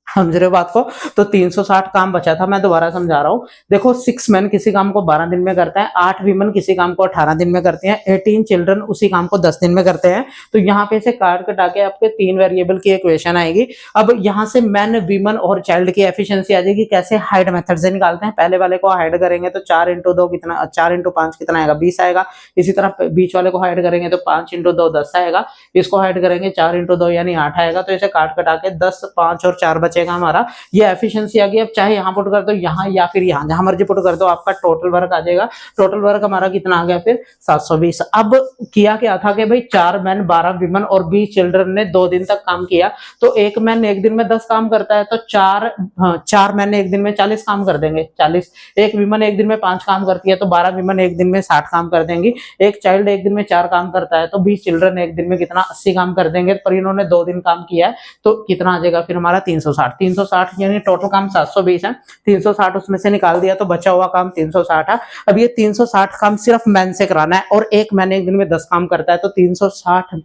समझ रहे हो बात को। तो 360 काम बचा था, मैं दोबारा समझा रहा हूँ। देखो 6 मैन किसी काम को 12 दिन में करते हैं, 8 वीमन किसी काम को 18 दिन में करते हैं, 18 चिल्ड्रन उसी काम को 10 दिन में करते हैं। तो यहाँ पे से काट कटा के आपके 3 वेरिएबल की इक्वेशन आएगी। अब यहाँ से मैन वीमन और चाइल्ड की एफिशिएंसी आ जाएगी, कैसे, हाइड मेथड से निकालते हैं। पहले वाले को हाइड करेंगे तो 4 इंटू 2 कितना, 4 इंटू 5 कितना आएगा, 20 आएगा। इसी तरह बीच वाले को हाइड करेंगे तो 5 इंटू 2 10 आएगा। इसको हाइड करेंगे 4 इंटू 2 यानी 8 आएगा। तो इसे काट कटा के 10, 5 और 4 बचेगा हमारा, ये एफिशिएंसी आ गई। अब चाहे यहाँ पुट कर दो, यहाँ या फिर यहाँ, जहां मर्जी पुट कर दो, आपका टोटल वर्क आ जाएगा। टोटल वर्क हमारा कितना आ गया फिर 720। अब किया क्या था कि भाई 4 मैन 12 विमन और 20 चिल्ड्रन ने 2 दिन तक काम किया, तो एक मैन एक दिन में 10 काम करता है, तो 4 मैन एक दिन में 40 काम कर देंगे, 40। एक विमन एक दिन में 5 काम करती है, तो 12 विमन एक दिन में 60 काम कर देंगी। एक चाइल्ड एक दिन में 4 काम करता है, तो 20 चिल्ड्रन एक दिन में कितना, 80 काम कर देंगे। पर इन्होंने 2 दिन काम किया है, तो कितना आ जाएगा फिर हमारा 360। 360 यानी टोटल काम 720 है, 360 उसमें से निकाल दिया तो बचा हुआ काम 360 है। अब ये 360 काम सिर्फ मैन से कराना है, और एक मैन एक दिन में 10 काम करता है, तो 360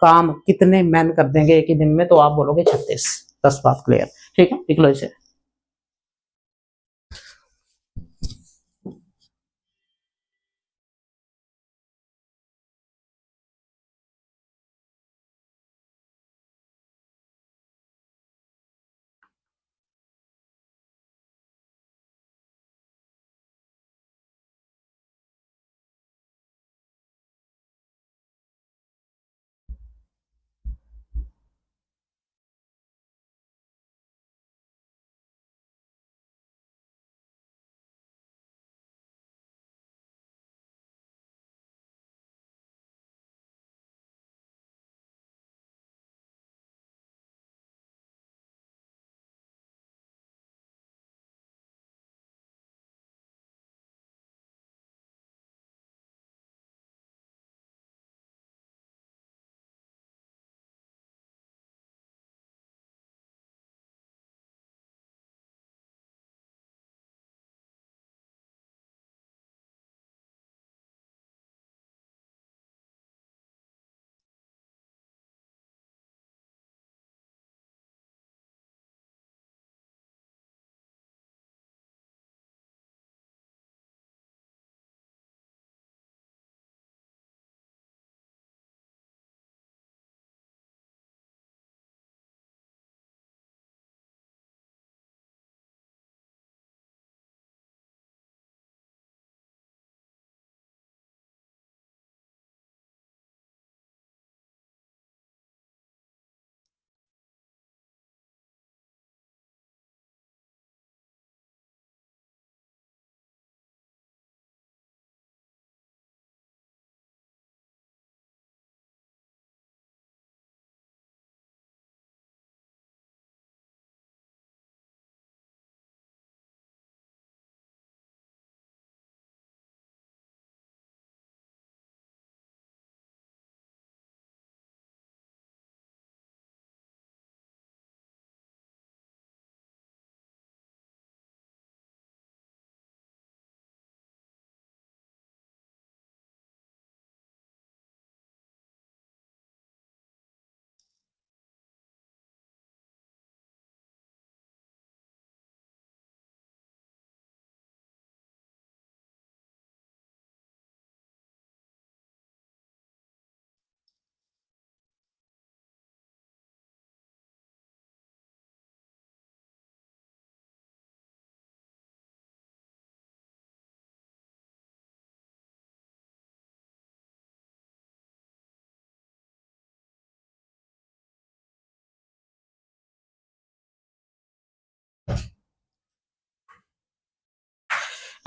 काम कितने मैन कर देंगे एक ही दिन में। तो आप बोलोगे 36। 10 बात क्लियर, ठीक है, लिख लो इसे।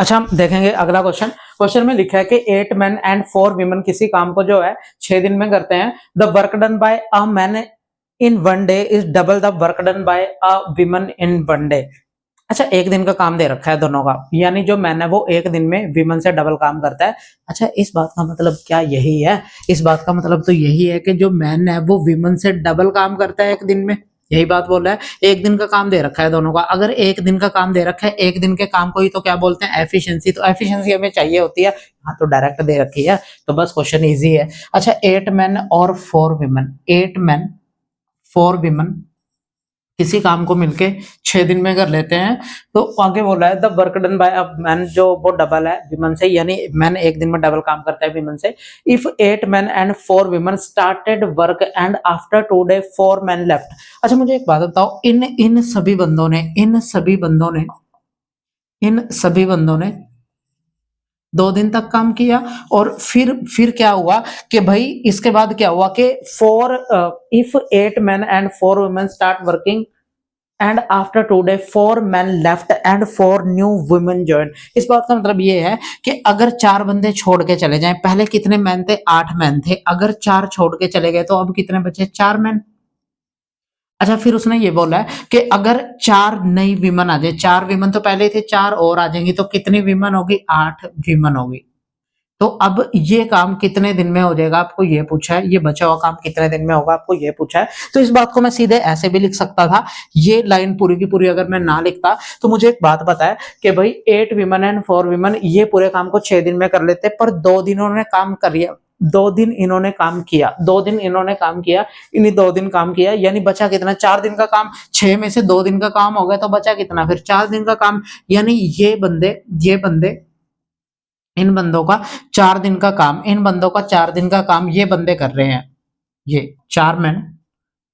अच्छा, हम देखेंगे अगला क्वेश्चन। क्वेश्चन में लिखा है कि 8 मेन एंड 4 वीमेन किसी काम को जो है 6 दिन में करते हैं। The work done by a man in one day is double the work done by a women in one day. अच्छा, एक दिन का काम दे रखा है दोनों का, यानी जो मैन है वो एक दिन में वीमन से डबल काम करता है। अच्छा, इस बात का मतलब क्या यही है? इस बात का मतलब तो यही है कि जो मैन है वो वीमन से डबल काम करता है एक दिन में। यही बात बोल रहा है। एक दिन का काम दे रखा है दोनों का। अगर एक दिन का काम दे रखा है, एक दिन के काम को ही तो क्या बोलते हैं? एफिशिएंसी। तो एफिशिएंसी हमें चाहिए होती है। हाँ, तो डायरेक्ट दे रखी है, तो बस क्वेश्चन इजी है। अच्छा, 8 मैन और 4 वीमेन, 8 मैन 4 वीमेन किसी काम को मिलके 6 दिन में कर लेते हैं। तो आगे बोला है the work done by a man, जो वो डबल है विमन से, यानी मैन एक दिन में डबल काम करता है विमन से। If 8 man and 4 women started work and after 2 day 4 man left. अच्छा, मुझे एक बात बताओ, इन सभी बंदों ने 2 दिन तक काम किया, और फिर क्या हुआ कि भाई इसके बाद क्या हुआ कि four if 8 man and 4 women start working and after 2 day 4 man left and 4 new women join. इस बात का मतलब ये है कि अगर 4 बंदे छोड़ के चले जाएं, पहले कितने मैन थे? 8 मैन थे। अगर 4 छोड़ के चले गए तो अब कितने बचे? 4 मैन। अच्छा, फिर उसने ये बोला है कि अगर 4 नई विमन आ जाए, 4 विमन तो पहले ही थे, 4 और आ जाएंगी तो कितनी विमन होगी? 8 विमन होगी। तो अब ये काम कितने दिन में हो जाएगा, आपको ये पूछा है। ये बचा हुआ काम कितने दिन में होगा, आपको ये पूछा है। तो इस बात को मैं सीधे ऐसे भी लिख सकता था। ये लाइन पूरी की पूरी अगर मैं ना लिखता तो मुझे एक बात पता है कि भाई 8 विमन एंड 4 विमन ये पूरे काम को 6 दिन में कर लेते, पर 2 दिन उन्होंने काम कर लिया। 2 दिन इन्होंने काम किया, 2 दिन इन्होंने काम किया, इन्हीं 2 दिन काम किया, यानी बचा कितना? 4 दिन का काम। 6 में से 2 दिन का काम हो गया तो बचा कितना? फिर 4 दिन का काम। यानी ये बंदे इन बंदों का 4 दिन का काम, इन बंदों का 4 दिन का काम ये बंदे कर रहे हैं। ये 4 मैन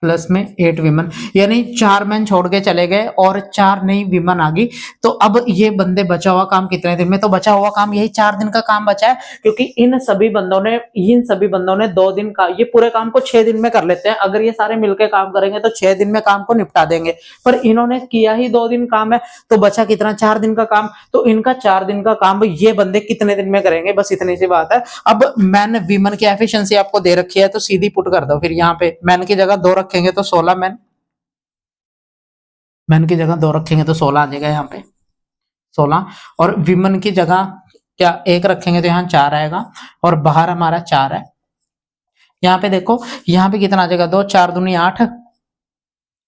प्लस में 8 विमन, यानी 4 मैन छोड़ के चले गए और 4 नई विमन आ गई। तो अब ये बंदे बचा हुआ काम कितने दिन में? तो बचा हुआ काम यही 4 दिन का काम बचा है, क्योंकि इन सभी बंदों ने 2 दिन का, ये पूरे काम को 6 दिन में कर लेते हैं। अगर ये सारे मिलकर काम करेंगे तो 6 दिन में काम को निपटा देंगे, पर इन्होंने किया ही 2 दिन काम है, तो बचा कितना? 4 दिन का काम। तो इनका 4 दिन का काम ये बंदे कितने दिन में करेंगे? बस इतनी सी बात है। अब मैन विमन की एफिशिएंसी आपको दे रखी है, तो सीधी पुट कर दो। फिर यहाँ पे मैन की जगह 2 रखेंगे तो 16 मैन, मैन की जगह 2 रखेंगे तो 16 आ जाएगा यहाँ पे, 16। और विमन की जगह क्या 1 रखेंगे तो यहाँ 4 आएगा, और बाहर हमारा 4 है। यहाँ पे देखो, यहाँ पे कितना आ जाएगा? 2 4 दूनी 8,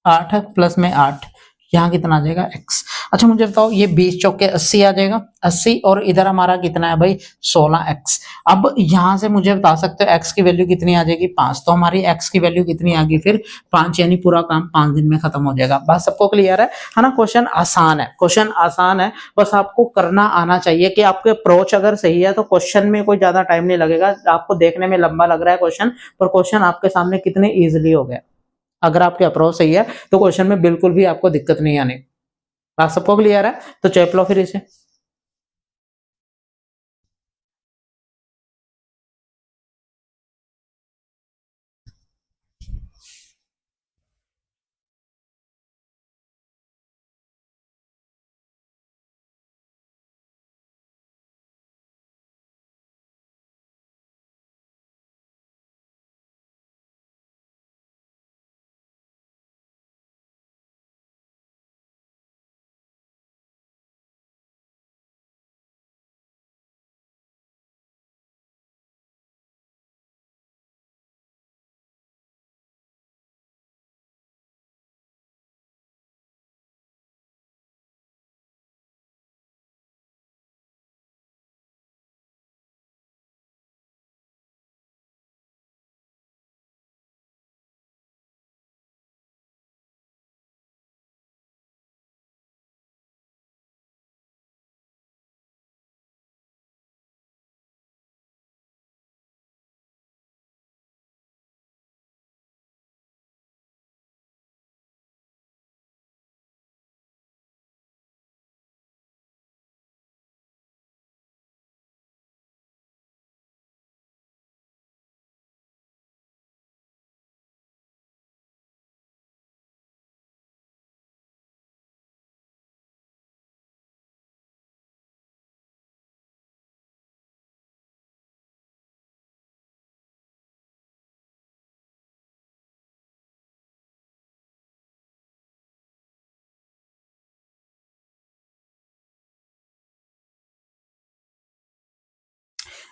8 प्लस में 8, यहाँ कितना आ जाएगा? x। अच्छा, मुझे बताओ, ये 20 चौके 80 आ जाएगा, 80, और इधर हमारा कितना है भाई? 16x। अब यहाँ से मुझे बता सकते हो x की वैल्यू कितनी आ जाएगी? 5। तो हमारी x की वैल्यू कितनी आ गई फिर? 5, यानी पूरा काम 5 दिन में खत्म हो जाएगा। बात सबको क्लियर है ना? क्वेश्चन आसान है, क्वेश्चन आसान है, बस आपको करना आना चाहिए। कि आपके अप्रोच अगर सही है तो क्वेश्चन में कोई ज्यादा टाइम नहीं लगेगा। आपको देखने में लंबा लग रहा है क्वेश्चन, पर क्वेश्चन आपके सामने कितने ईजिली हो गया। अगर आपकी अप्रोच सही है तो क्वेश्चन में बिल्कुल भी आपको दिक्कत नहीं आनी। बात सबको क्लियर है? तो चेप लो फिर इसे।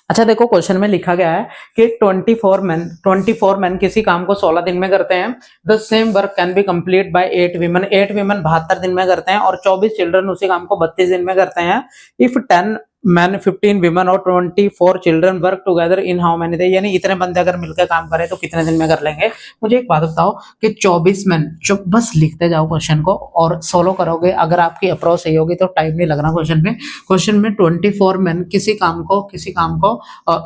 अच्छा देखो क्वेश्चन में लिखा गया है कि 24 मैन किसी काम को 16 दिन में करते हैं। The same work can be complete bye 8 women, 8 women 72 दिन में करते हैं, और 24 चिल्ड्रन उसी काम को 32 दिन में करते हैं। इफ 10 मैन 15 वीमेन और 24 children work together in how many day, यानी इतने बंदे अगर मिलकर काम करें तो कितने दिन में कर लेंगे। मुझे एक बात बताओ कि 24 मैन, जो बस लिखते जाओ क्वेश्चन को और सोलो करोगे, अगर आपकी अप्रोच सही होगी तो टाइम नहीं लगना क्वेश्चन में। क्वेश्चन में 24 मैन किसी काम को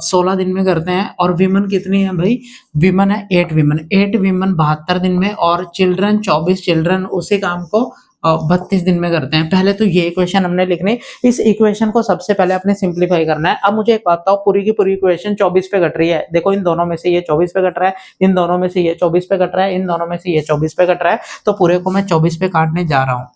16 दिन में करते हैं, और विमन कितनी है भाई, विमन है 8 विमन, 8 विमन 72 दिन में, और चिल्ड्रन 24 चिल्ड्रन उसी काम को 32 दिन में करते हैं। पहले तो ये इक्वेशन हमने लिखनी, इस इक्वेशन को सबसे पहले अपने सिंप्लीफाई करना है। अब मुझे एक बात बताओ, पूरी की पूरी इक्वेशन 24 पे कट रही है, देखो इन दोनों में से ये 24 पे कट रहा है, इन दोनों में से ये 24 पे कट रहा है, इन दोनों में से ये 24 पे कट रहा है, तो पूरे को मैं 24 पे काटने जा रहा हूं।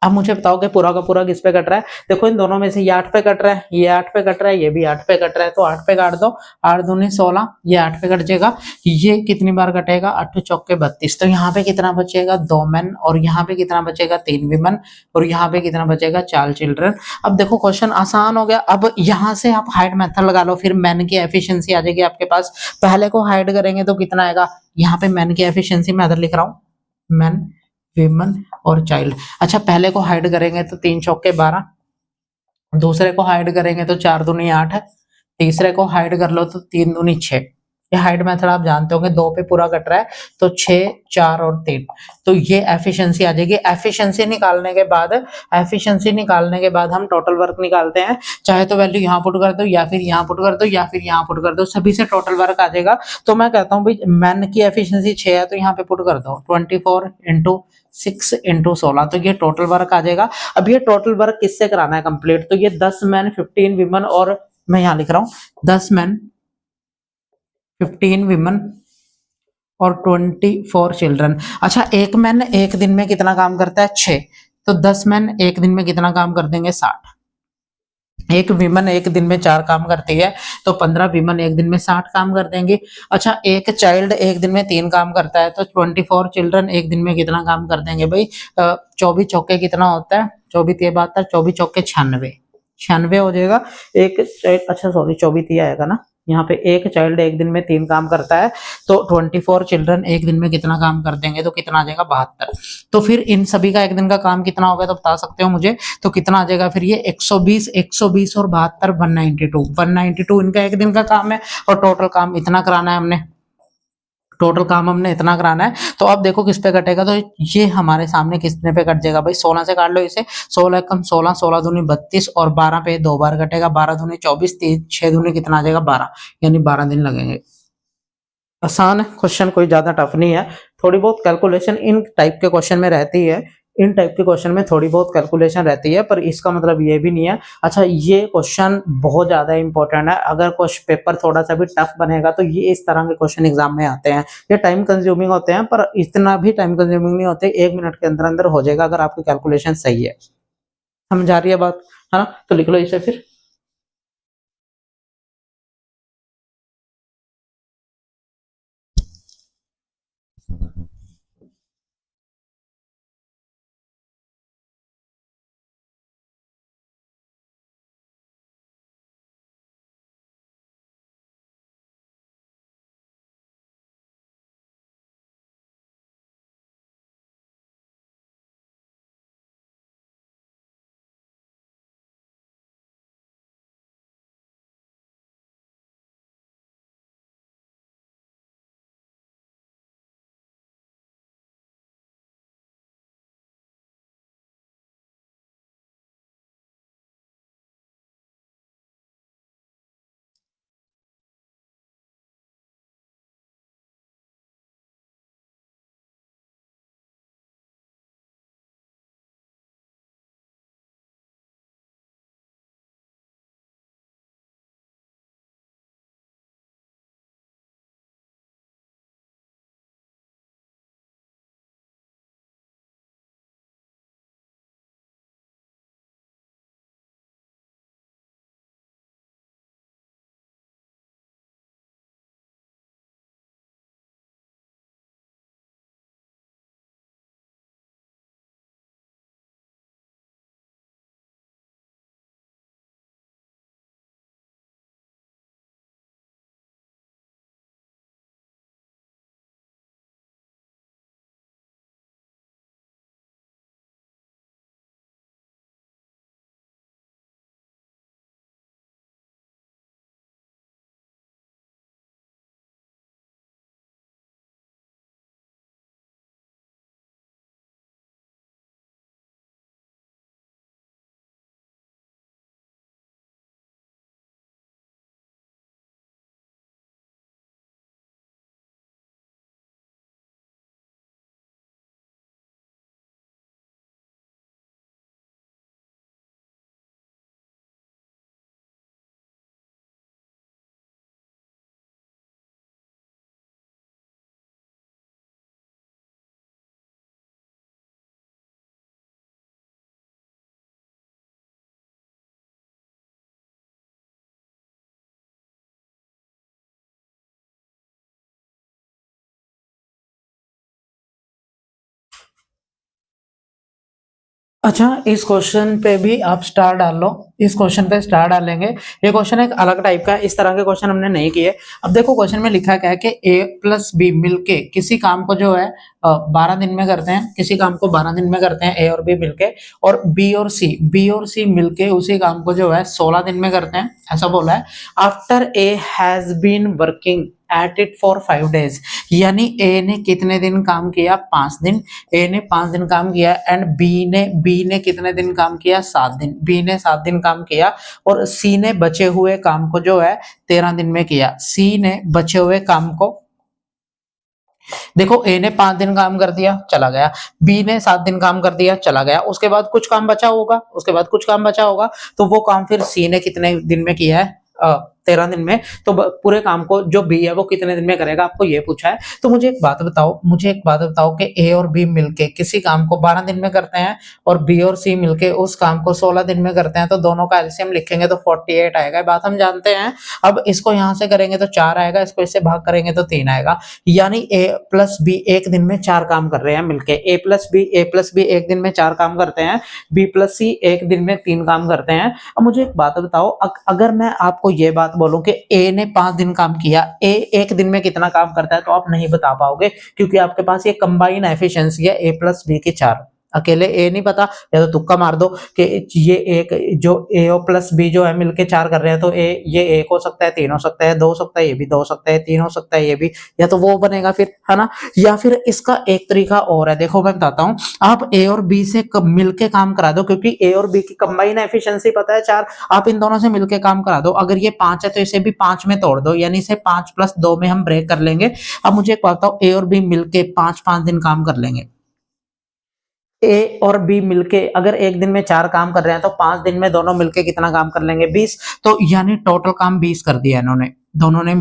अब मुझे बताओ कि पूरा का पूरा किस पे कट रहा है। देखो इन दोनों में से ये 8 पे कट रहा है, ये 8 पे कट रहा है, ये भी 8 पे कट रहा है, तो 8 पे काट दो, 8 दूनी 16, ये 8 पे कट जाएगा। ये कितनी बार कटेगा, 8 चौके 32, तो यहाँ पे कितना बचेगा, 2 मैन, और यहाँ पे कितना बचेगा, 3 विमन, और यहाँ पे कितना बचेगा, 4 चिल्ड्रन। अब देखो क्वेश्चन आसान हो गया। अब यहाँ से आप हाइड मेथड लगा लो, फिर मैन की एफिशिएंसी आ जाएगी आपके पास। पहले को हाइड करेंगे तो कितना आएगा, यहाँ पे मैन की एफिशिएंसी मैं इधर लिख रहा हूँ, मैन, विमन और चाइल्ड। अच्छा पहले को हाइड करेंगे तो 3 चौके 12, दूसरे को हाइड करेंगे तो 4 दूनी 8, तीसरे को हाइड कर लो तो 3 दूनी 6। ये हाइड मेथड आप जानते होंगे, 2 पे पूरा कट रहा है तो 6, 4 और 3, तो ये एफिशिएंसी आ जाएगी। एफिशिएंसी निकालने के बाद हम टोटल वर्क निकालते हैं, चाहे तो वैल्यू यहाँ पुट कर दो, या फिर यहाँ पुट कर दो, या फिर यहाँ पुट कर दो, सभी से टोटल वर्क आ जाएगा। तो मैं कहता हूँ भाई मैन की एफिशिएंसी 6 है, तो यहाँ पे पुट कर दो 24 × 6 × 16, तो ये टोटल वर्क आ जाएगा। अब ये टोटल वर्क किससे कराना है कंप्लीट, तो ये 10 मैन 15 विमन, और मैं यहाँ लिख रहा हूँ 10 मैन 15 विमन और 24 चिल्ड्रन। अच्छा एक मैन एक दिन में कितना काम करता है, 6, तो 10 मैन एक दिन में कितना काम कर देंगे, 60। एक विमन एक दिन में 4 काम करती है, तो 15 विमन एक दिन में 60 काम कर देंगे। अच्छा एक चाइल्ड एक दिन में 3 काम करता है, तो 24 चिल्ड्रन एक दिन में कितना काम कर देंगे भाई, 24 चौके कितना होता है, 24 × 72, 24 चौके 96, 96 हो जाएगा। एक अच्छा सॉरी 24 आएगा ना, यहाँ पे एक चाइल्ड एक दिन में 3 काम करता है, तो 24 चिल्ड्रन एक दिन में कितना काम कर देंगे, तो कितना आ जाएगा, 72। तो फिर इन सभी का एक दिन का काम कितना होगा, तो बता सकते हो मुझे, तो कितना आ जाएगा फिर, ये 120 और 72, 192 इनका एक दिन का काम है, और टोटल काम हमने इतना कराना है। तो अब देखो किस पे कटेगा, तो ये हमारे सामने किसने पे कट जाएगा भाई, 16 से काट लो इसे, 16 कम 16, 16 दूनी 32, और 12 पे 2 बार कटेगा, 12 दूनी 24, 6 दूनी कितना आ जाएगा, 12, यानी 12 दिन लगेंगे। आसान है क्वेश्चन, कोई ज्यादा टफ नहीं है। थोड़ी बहुत कैलकुलेशन इन टाइप के क्वेश्चन में रहती है, इन टाइप के क्वेश्चन में थोड़ी बहुत कैलकुलेशन रहती है, पर इसका मतलब ये भी नहीं है। अच्छा ये क्वेश्चन बहुत ज्यादा इंपॉर्टेंट है, अगर कुछ पेपर थोड़ा सा भी टफ बनेगा तो ये इस तरह के क्वेश्चन एग्जाम में आते हैं। ये टाइम कंज्यूमिंग होते हैं, पर इतना भी टाइम कंज्यूमिंग नहीं होते, 1 मिनट के अंदर अंदर हो जाएगा अगर आपकी कैलकुलेशन सही है। समझ आ रही है बात, है ना, तो लिख लो इसे फिर। अच्छा, इस क्वेश्चन पे भी आप स्टार डाल लो, इस क्वेश्चन पे स्टार डालेंगे। ये क्वेश्चन एक अलग टाइप का है, इस तरह के क्वेश्चन हमने नहीं किए। अब देखो क्वेश्चन में लिखा क्या है कि ए प्लस बी मिलके किसी काम को जो है 12 दिन में करते हैं, किसी काम को 12 दिन में करते हैं ए और बी मिलके, और बी और सी मिलके उसी काम को जो है 16 दिन में करते हैं, ऐसा बोला है। After A has been working at it for 5 days, यानी ए ने कितने दिन काम किया, 5 दिन। ए ने 5 दिन काम किया एंड बी ने कितने दिन काम किया, 7 दिन। बी ने 7 दिन काम किया और सी ने बचे हुए काम को जो है 13 दिन में किया। सी ने बचे हुए काम को, देखो ए ने 5 दिन काम कर दिया चला गया, बी ने 7 दिन काम कर दिया चला गया, उसके बाद कुछ काम बचा होगा, तो वो काम फिर सी ने कितने दिन में किया है, 13 दिन में। तो पूरे काम को जो बी है वो कितने दिन में करेगा, आपको ये पूछा है। तो मुझे एक बात बताओ कि ए और बी मिलके किसी काम को 12 दिन में करते हैं और बी और सी मिलके उस काम को 16 दिन में करते हैं, तो दोनों का एलसीएम लिखेंगे तो 48 आएगा। बात हम जानते हैं। अब इसको यहां से करेंगे तो 4 आएगा, इसको इससे भाग करेंगे तो 3 आएगा। यानी ए प्लस बी एक दिन में 4 काम कर रहे हैं मिलके। ए प्लस बी एक दिन में 4 काम करते हैं, बी प्लस सी एक दिन में 3 काम करते हैं। अब मुझे एक बात बताओ, अगर मैं आपको ये बात बोलूं कि ए ने 5 दिन काम किया, ए एक दिन में कितना काम करता है, तो आप नहीं बता पाओगे, क्योंकि आपके पास ये कंबाइन एफिशिएंसी है ए प्लस बी की 4। अकेले ए नहीं पता, या तो तुक्का मार दो कि ये एक जो ए और प्लस बी जो है मिलके 4 कर रहे हैं, तो ये एक हो सकता है, 3 हो सकता है, 2 हो सकता है, ये भी 2 हो सकता है, 3 हो सकता है, ये भी, या तो वो बनेगा फिर, है ना। या फिर इसका एक तरीका और है, देखो मैं बताता हूँ। आप ए और बी से मिलके काम करा दो, क्योंकि ए और बी की कंबाइन एफिशिएंसी पता है 4, आप इन दोनों से मिलके काम करा दो। अगर ये 5 है तो इसे भी 5 में तोड़ दो, यानी इसे 5 + 2 में हम ब्रेक कर लेंगे। अब मुझे एक बात बताओ, ए और बी मिलके 5-5 दिन काम कर लेंगे। ए और बी मिलके अगर एक दिन में 4 काम कर रहे हैं, तो 5 दिन में दोनों मिलके कितना काम कर लेंगे, 20। तो यानी टोटल काम 20 कर दिया इन्होंने, दोनों ने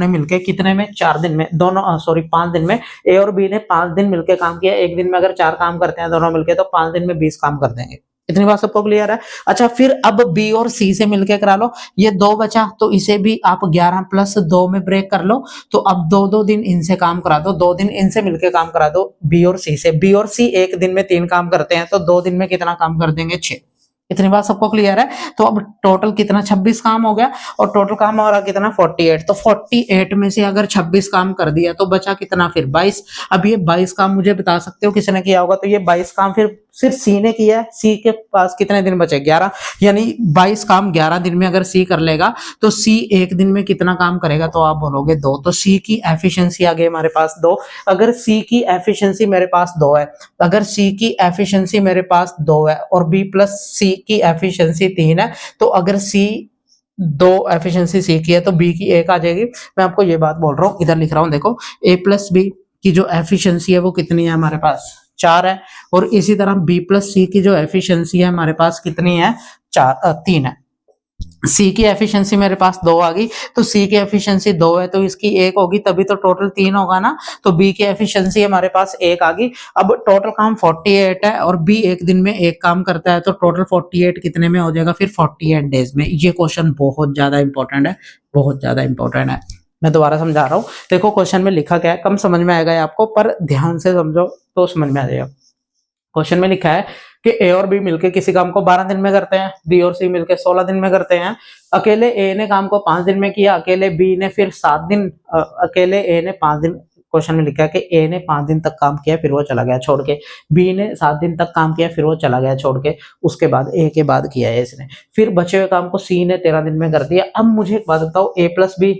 मिलके कितने में, 4 दिन में, दोनों सॉरी 5 दिन में। ए और बी ने 5 दिन मिलके काम किया, एक दिन में अगर 4 काम करते हैं दोनों मिलके, तो 5 दिन में 20 काम कर देंगे। इतनी बात सबको क्लियर है। अच्छा, फिर अब बी और सी से मिलके करा लो। ये 2 बचा तो इसे भी आप 11 + 2 में ब्रेक कर लो। तो अब 2-2 दिन इनसे काम करा दो, 2 दिन इनसे मिलके काम करा दो बी और सी से। बी और सी एक दिन में 3 काम करते हैं, तो 2 दिन में कितना काम कर देंगे, 6। इतनी बात सबको क्लियर है। तो अब टोटल कितना, 26 काम हो गया, और टोटल काम हमारा कितना, 48। तो 48 में से अगर 26 काम कर दिया तो बचा कितना फिर, 22। अब ये 22 काम मुझे बता सकते हो किसने किया होगा, तो ये 22 काम फिर सिर्फ सी ने किया है। सी के पास कितने दिन बचे, 11। यानी 22 काम 11 दिन में अगर सी कर लेगा, तो सी एक दिन में कितना काम करेगा, तो आप बोलोगे 2। तो सी की एफिशिएंसी आ गई हमारे पास 2। अगर सी की एफिशिएंसी मेरे पास 2 है, अगर सी की एफिशिएंसी मेरे पास 2 है और बी प्लस सी की एफिशिएंसी 3 है, तो अगर सी 2 एफिशिएंसी सी की है तो बी की 1 आ जाएगी। मैं आपको ये बात बोल रहा हूँ, इधर लिख रहा हूँ, देखो ए प्लस बी की जो एफिशिएंसी है वो कितनी है हमारे पास, 4 है। और इसी तरह बी प्लस सी की जो एफिशिएंसी है हमारे पास कितनी है, 3 है। सी की एफिशिएंसी मेरे पास 2 आ गई, तो सी की एफिशिएंसी 2 है तो इसकी 1 होगी, तभी तो टोटल 3 होगा ना। तो बी की एफिशिएंसी हमारे पास 1 आ गई। अब टोटल काम 48 है और बी एक दिन में 1 काम करता है, तो टोटल 48 कितने में हो जाएगा फिर, 48 डेज में। ये क्वेश्चन बहुत ज्यादा इंपॉर्टेंट है, बहुत ज्यादा इंपॉर्टेंट है। मैं दोबारा समझा रहा हूँ, देखो क्वेश्चन में लिखा क्या है, कम समझ में आएगा आपको, पर ध्यान से समझो तो समझ में आ जाएगा। क्वेश्चन में लिखा है कि ए और बी मिलके किसी काम को 12 दिन में करते हैं, बी और सी मिलके 16 दिन में करते हैं। अकेले ए ने काम को 5 दिन में किया, अकेले बी ने फिर 7 दिन, अकेले ए ने 5 दिन, क्वेश्चन में लिखा है कि ए ने 5 दिन तक काम किया फिर वो चला गया छोड़ के, बी ने 7 दिन तक काम किया फिर वो चला गया छोड़ के, उसके बाद ए के बाद किया है इसने। फिर बचे हुए काम को सी ने 13 दिन में कर दिया। अब मुझे एक बात बताओ, ए प्लस बी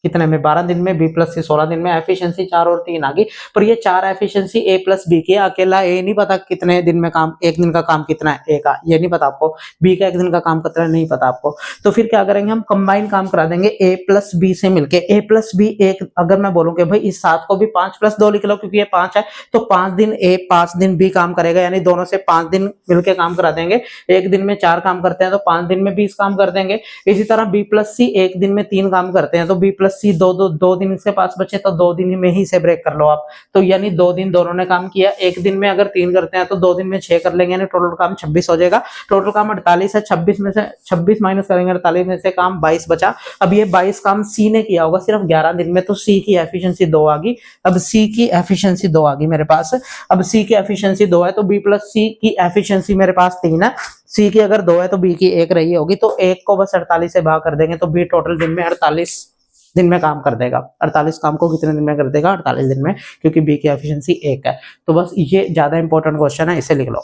कितने में, 12 दिन में, बी प्लस सी 16 दिन में, एफिशिएंसी 4 और 3 आ गई। पर ये 4 एफिशिएंसी ए प्लस बी की है, अकेला ए नहीं पता कितने दिन में काम, एक दिन का काम कितना है ए का, ये नहीं पता आपको, बी का एक दिन का काम कितना है नहीं पता आपको। तो फिर क्या करेंगे हम, कंबाइन काम करा देंगे ए प्लस बी से मिलके। ए प्लस बी एक, अगर मैं बोलूं कि भाई इस 7 को भी 5 + 2 लिख लो क्योंकि ये 5 है, तो 5 दिन ए 5 दिन बी काम करेगा, यानी दोनों से 5 दिन मिलके काम करा देंगे। एक दिन में 4 काम करते हैं तो 5 दिन में 20 काम कर देंगे। इसी तरह बी प्लस सी एक दिन में 3 काम करते हैं, तो बी प्लस प्लस सी, दो दिन इसके पास बचे तो 2 दिन में ही से ब्रेक कर लो आप। तो यानी 2 दिन दोनों ने काम किया, एक दिन में अगर 3 करते हैं तो 2 दिन में 6 कर लेंगे, यानी टोटल काम 26 हो जाएगा। टोटल काम 48 है, 26 में से 26 माइनस करेंगे 48 में से काम 22 बचा। अब ये 22 काम सी ने किया होगा सिर्फ 11 दिन में, तो सी की एफिशिएंसी 2 आ गई। अब सी की एफिशिएंसी 2 आ गई मेरे पास। अब सी की एफिशिएंसी 2 है तो बी प्लस सी की एफिशिएंसी मेरे पास 3 है। सी की अगर 2 है तो बी की 1 रही होगी, तो 1 को बस 48 से भाग कर देंगे तो बी टोटल दिन में 48 दिन में काम कर देगा। 48 काम को कितने दिन में कर देगा? 48 दिन में, क्योंकि बी की एफिशिएंसी 1 है। तो बस ये ज्यादा इंपॉर्टेंट क्वेश्चन है, इसे लिख लो।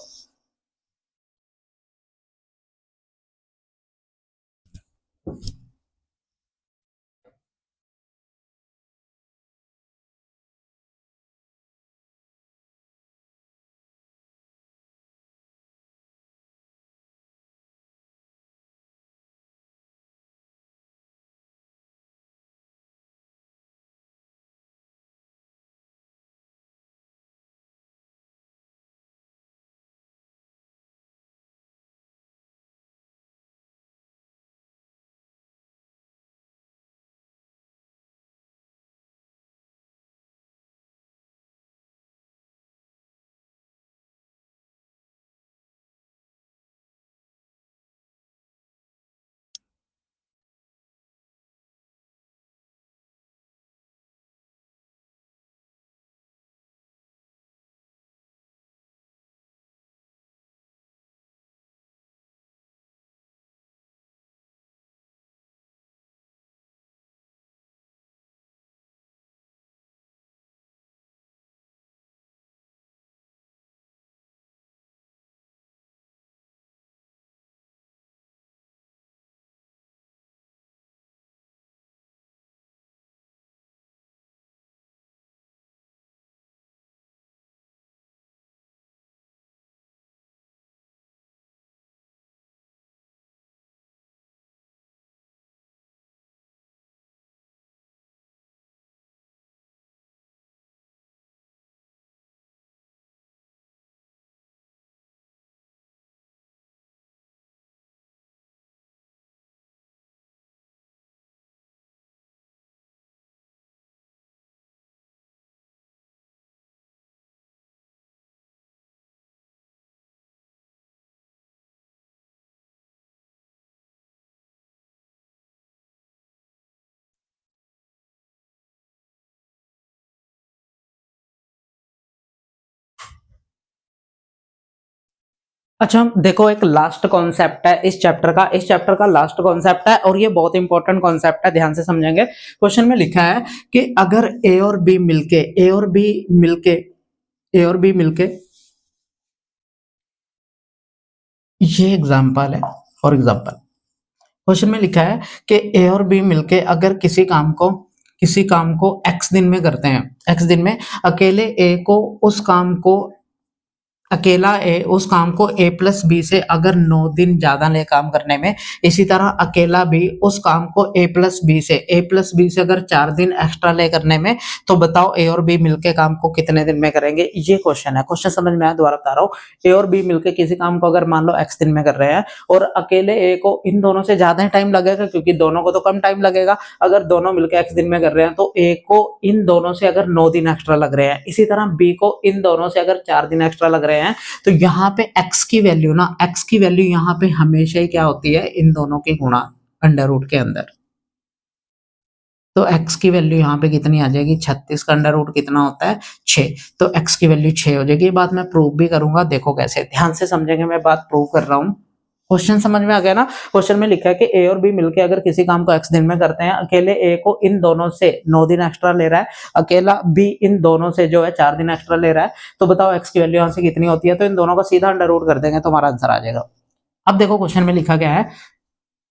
अच्छा देखो, एक लास्ट कॉन्सेप्ट है इस चैप्टर का लास्ट कॉन्सेप्ट है, और ये बहुत इंपॉर्टेंट कॉन्सेप्ट है, ध्यान से समझेंगे। क्वेश्चन में लिखा है कि अगर ए और बी मिलके ये एग्जाम्पल है। फॉर एग्जाम्पल क्वेश्चन में लिखा है कि ए और बी मिलके अगर किसी काम को एक्स दिन में करते हैं, एक्स दिन में अकेले ए को उस काम को अकेला ए उस काम को ए प्लस बी से अगर 9 दिन ज्यादा ले काम करने में, इसी तरह अकेला बी उस काम को ए प्लस बी से अगर 4 दिन एक्स्ट्रा ले करने में, तो बताओ ए और बी मिलके काम को कितने दिन में करेंगे? ये क्वेश्चन है। क्वेश्चन समझ में आया? दोबारा बता रहा हूँ। ए और बी मिलके किसी काम को अगर मान लो एक्स दिन में कर रहे हैं, और अकेले ए को इन दोनों से ज्यादा टाइम लगेगा, क्योंकि दोनों को तो कम टाइम लगेगा। अगर दोनों मिलकर एक्स दिन में कर रहे हैं तो ए को इन दोनों से अगर 9 दिन एक्स्ट्रा लग रहे हैं, इसी तरह बी को इन दोनों से अगर 4 दिन एक्स्ट्रा लग रहे हैं, तो यहाँ पे एक्स की वैल्यू यहाँ पे हमेशा ही क्या होती है? इन दोनों के गुणा अंडर रूट के अंदर। तो x की वैल्यू यहाँ पे कितनी आ जाएगी? 36 का अंडर रूट कितना होता है? 6। तो x की वैल्यू 6 हो जाएगी। ये बात मैं प्रूव भी करूंगा, देखो कैसे, ध्यान से समझेंगे, मैं बात प्रूव कर रहा हूँ। क्वेश्चन समझ में आ गया ना? क्वेश्चन में लिखा है कि ए और बी मिलके अगर किसी काम को x दिन में करते हैं, अकेले ए को इन दोनों से 9 दिन एक्स्ट्रा ले रहा है, अकेला बी इन दोनों से जो है 4 दिन एक्स्ट्रा ले रहा है, तो बताओ x की वैल्यू यहाँ से कितनी होती है? तो इन दोनों का सीधा अंडर रूट कर देंगे तो हमारा आंसर आ जाएगा। अब देखो क्वेश्चन में लिखा गया है,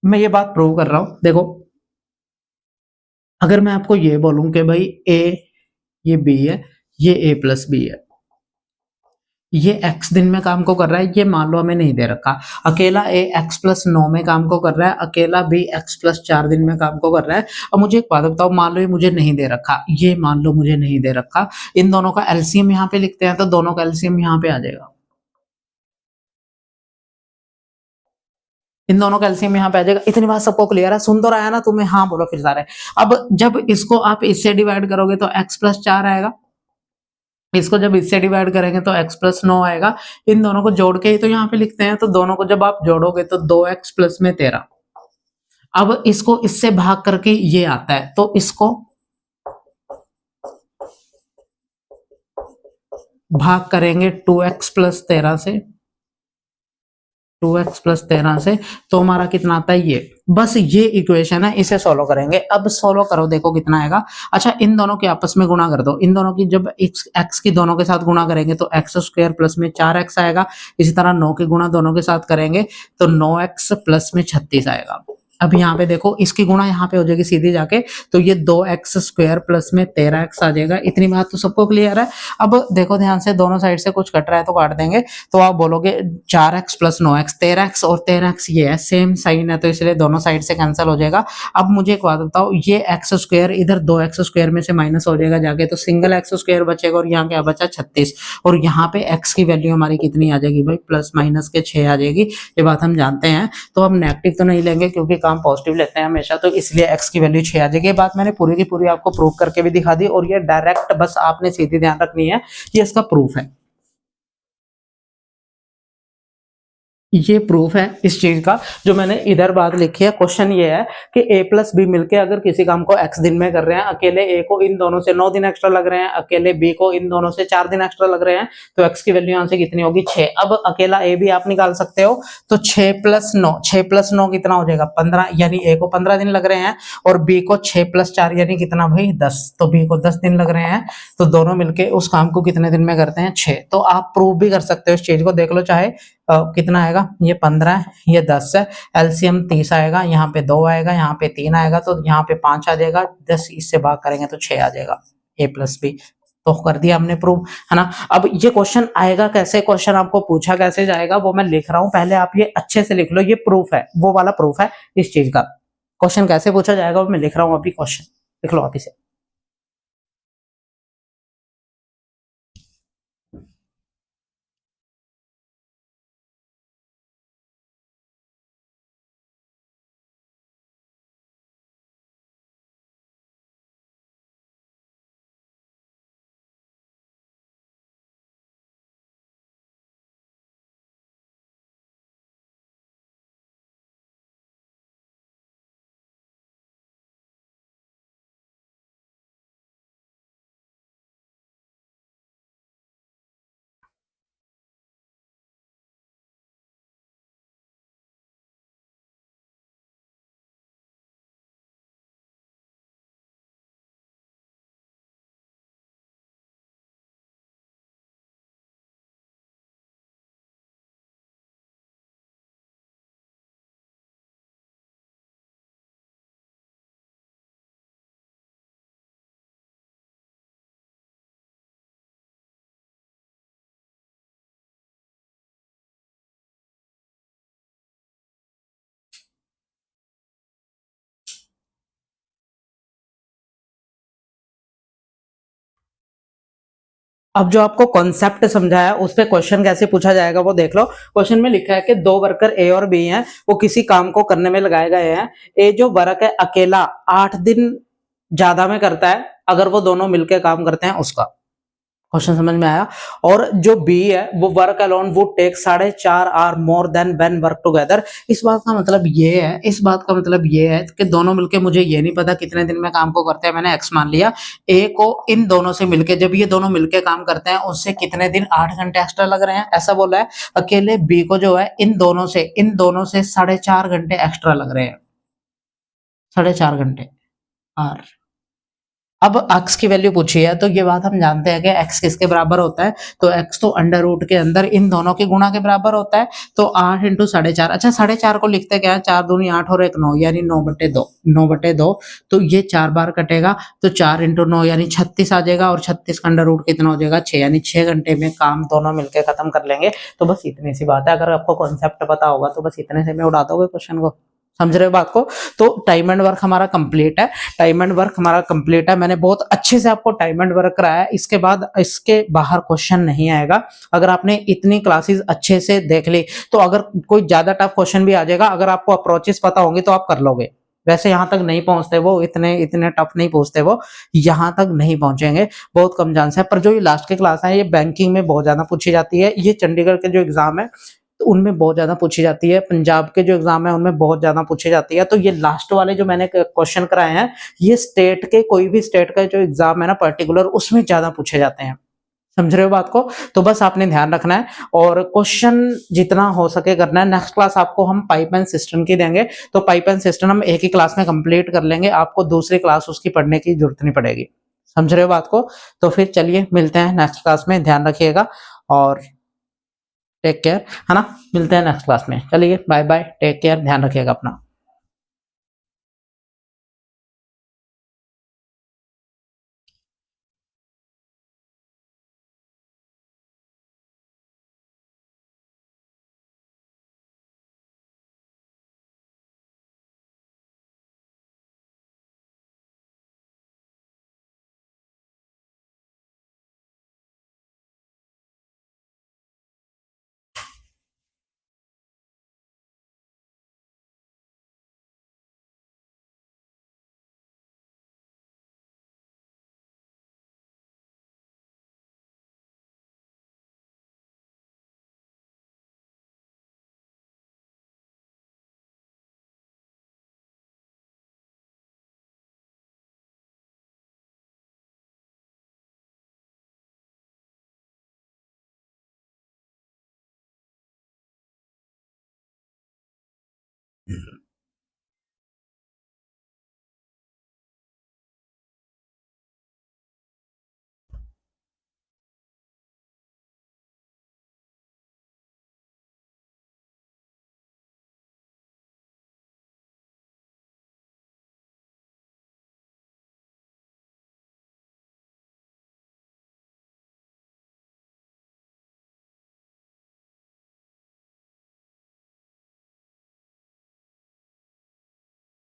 मैं ये बात प्रूव कर रहा हूँ। देखो, अगर मैं आपको ये बोलूं कि भाई ए ये बी है, ये ए प्लस बी है, ये एक्स दिन में काम को कर रहा है, ये मान लो हमें नहीं दे रखा। अकेला ए एक्स प्लस 9 में काम को कर रहा है, अकेला बी एक्स प्लस 4 दिन में काम को कर रहा है। अब मुझे एक बात बताओ, मान लो ये मुझे नहीं दे रखा, ये मान लो मुझे नहीं दे रखा, इन दोनों का एलसीएम यहाँ पे लिखते हैं, तो दोनों का एलसीएम यहाँ पे आ जाएगा। इन दोनों का एलसीएम यहाँ पे आ जाएगा। इतनी बात सबको क्लियर है? सुन तो रहा है ना तुम्हें? हाँ बोलो फिर सारे। अब जब इसको आप इससे डिवाइड करोगे तो x प्लस 4 आएगा, इसको जब इससे डिवाइड करेंगे तो x प्लस 9 आएगा। इन दोनों को जोड़ के ही तो यहाँ पे लिखते हैं, तो दोनों को जब आप जोड़ोगे तो 2x प्लस में 13। अब इसको इससे भाग करके ये आता है, तो इसको भाग करेंगे 2x प्लस 13 से, 2x प्लस 13 से, तो हमारा कितना आता है ये। बस ये इक्वेशन है, इसे सोल्व करेंगे। अब सोल्व करो, देखो कितना आएगा। अच्छा, इन दोनों के आपस में गुणा कर दो। इन दोनों की जब x की दोनों के साथ गुणा करेंगे तो x स्क्वायर प्लस में 4x आएगा। इसी तरह 9 के गुणा दोनों के साथ करेंगे तो 9x प्लस में 36 आएगा। अब यहाँ पे देखो, इसकी गुणा यहाँ पे हो जाएगी सीधी जाके, तो ये 2x स्क्वायर प्लस में 13x आ जाएगा। इतनी बात तो सबको क्लियर है? अब देखो ध्यान से, दोनों साइड से कुछ कट रहा है तो काट देंगे, तो आप बोलोगे 4x प्लस 9x, 13x और 13x ये है, सेम साइन है, तो इसलिए दोनों साइड से कैंसिल हो जाएगा। अब मुझे एक बात बताओ, ये x स्क्वायर इधर 2x स्क्वायर में से माइनस हो जाएगा जाके, तो सिंगल x स्क्वायर बचेगा और यहाँ क्या बचा 36, और यहाँ पे x की वैल्यू हमारी कितनी आ जाएगी भाई? प्लस माइनस के 6 आ जाएगी। ये बात हम जानते हैं, तो हम नेगेटिव तो नहीं लेंगे क्योंकि काम पॉजिटिव लेते हैं हमेशा, तो इसलिए x की वैल्यू 6 आ जाएगी। ये बात मैंने पूरी की पूरी आपको प्रूव करके भी दिखा दी, और ये डायरेक्ट बस आपने सीधी ध्यान रखनी है, ये इसका प्रूफ है। ये प्रूफ है इस चीज का, जो मैंने इधर बात लिखी है। क्वेश्चन ये है कि a प्लस बी मिलके अगर किसी काम को x दिन में कर रहे हैं, अकेले a को इन दोनों से 9 दिन एक्स्ट्रा लग रहे हैं, अकेले b को इन दोनों से 4 दिन एक्स्ट्रा लग रहे हैं, तो x की वैल्यू यहाँ से कितनी होगी? 6। अब अकेला a भी आप निकाल सकते हो, तो 6 प्लस 9, 6 प्लस 9 कितना हो जाएगा? 15, यानी a को 15 दिन लग रहे हैं, और b को 6 प्लस 4 यानी कितना भाई? 10, तो b को 10 दिन लग रहे हैं, तो दोनों मिलके उस काम को कितने दिन में करते हैं? 6। तो आप प्रूव भी कर सकते हो इस चीज को, देख लो चाहे। कितना आएगा? ये 15 है, ये 10 है, एलसीएम 30 आएगा, यहाँ पे 2 आएगा, यहाँ पे 3 आएगा, तो यहाँ पे 5 आ जाएगा, 10 इससे भाग करेंगे तो 6 आ जाएगा, a प्लस बी। तो कर दिया हमने प्रूव, है ना। अब ये क्वेश्चन आएगा कैसे, क्वेश्चन आपको पूछा कैसे जाएगा, वो मैं लिख रहा हूँ, पहले आप ये अच्छे से लिख लो। ये प्रूफ है, वो वाला प्रूफ है इस चीज का। क्वेश्चन कैसे पूछा जाएगा वो मैं लिख रहा हूँ अभी, क्वेश्चन लिख लो आप इसे। अब जो आपको कॉन्सेप्ट समझाया उस पे क्वेश्चन कैसे पूछा जाएगा वो देख लो। क्वेश्चन में लिखा है कि दो वर्कर ए और बी हैं, वो किसी काम को करने में लगाए गए हैं। ए जो वर्क है अकेला 8 दिन ज्यादा में करता है, अगर वो दोनों मिलकर काम करते हैं उसका। क्वेश्चन समझ में आया। और जो बी है वो work alone would take 4.5 hour more than when work together. इस बात का मतलब ये है, इस बात का मतलब ये है कि दोनों मिलके, मुझे ये नहीं पता कितने दिन में काम को करते हैं, मैंने एक्स मान लिया। ए को इन दोनों से मिलके, जब ये दोनों मिलके काम करते हैं उससे कितने दिन 8 घंटे एक्स्ट्रा लग रहे हैं, ऐसा बोला है। अकेले बी को जो है इन दोनों से 4.5 घंटे एक्स्ट्रा लग रहे हैं, 4.5 घंटे। और अब x की वैल्यू पूछी है, तो ये बात हम जानते हैं कि x किसके बराबर होता है, तो x तो अंडर रूट के अंदर इन दोनों के गुणा के बराबर होता है। तो 8 इंटू 4.5, अच्छा 4.5 को लिखते क्या है, 4 दूनी 8 और 1 9, यानी 9/2, 9/2। तो ये 4 बार कटेगा, तो 4 इंटू 9 यानी 36 आ जाएगा, और 36 का अंडर रूट कितना हो जाएगा, 6, यानी 6 घंटे में काम दोनों मिलकर खत्म कर लेंगे। तो बस इतनी सी बात है, अगर आपको कॉन्सेप्ट पता होगा तो बस इतने से में उड़ा दोगे क्वेश्चन को। समझ रहे हो बात को? तो टाइम एंड वर्क हमारा कंप्लीट है, टाइम एंड वर्क हमारा कंप्लीट है। मैंने बहुत अच्छे से आपको टाइम एंड वर्क कराया है। इसके बाद इसके बाहर क्वेश्चन नहीं आएगा। अगर आपने इतनी क्लासेस अच्छे से देख ली, तो अगर कोई ज्यादा टफ क्वेश्चन भी आ जाएगा, अगर आपको अप्रोचेस पता होंगे तो आप कर लोगे। वैसे यहाँ तक नहीं पहुंचते वो, इतने इतने टफ नहीं पहुंचते वो, यहाँ तक नहीं पहुंचेंगे, बहुत कम चांस है। पर जो ये लास्ट की क्लास है, ये बैंकिंग में बहुत ज्यादा पूछी जाती है। ये चंडीगढ़ के जो एग्जाम है तो उनमें बहुत ज्यादा पूछी जाती है, पंजाब के जो एग्जाम है उनमें बहुत ज्यादा पूछी जाती है। तो ये लास्ट वाले जो मैंने क्वेश्चन कराए हैं, ये स्टेट के, कोई भी स्टेट का जो एग्जाम है ना पर्टिकुलर, उसमें ज्यादा पूछे जाते हैं। समझ रहे हो बात को? तो बस आपने ध्यान रखना है और क्वेश्चन जितना हो सके करना है। नेक्स्ट क्लास आपको हम पाइप एंड सिस्टम की देंगे, तो पाइप एंड सिस्टम हम एक ही क्लास में कंप्लीट कर लेंगे, आपको दूसरी क्लास उसकी पढ़ने की जरूरत नहीं पड़ेगी। समझ रहे हो बात को? तो फिर चलिए मिलते हैं नेक्स्ट क्लास में, ध्यान रखिएगा और टेक केयर, है ना? मिलते हैं नेक्स्ट क्लास में, चलिए बाय बाय, टेक केयर, ध्यान रखिएगा अपना।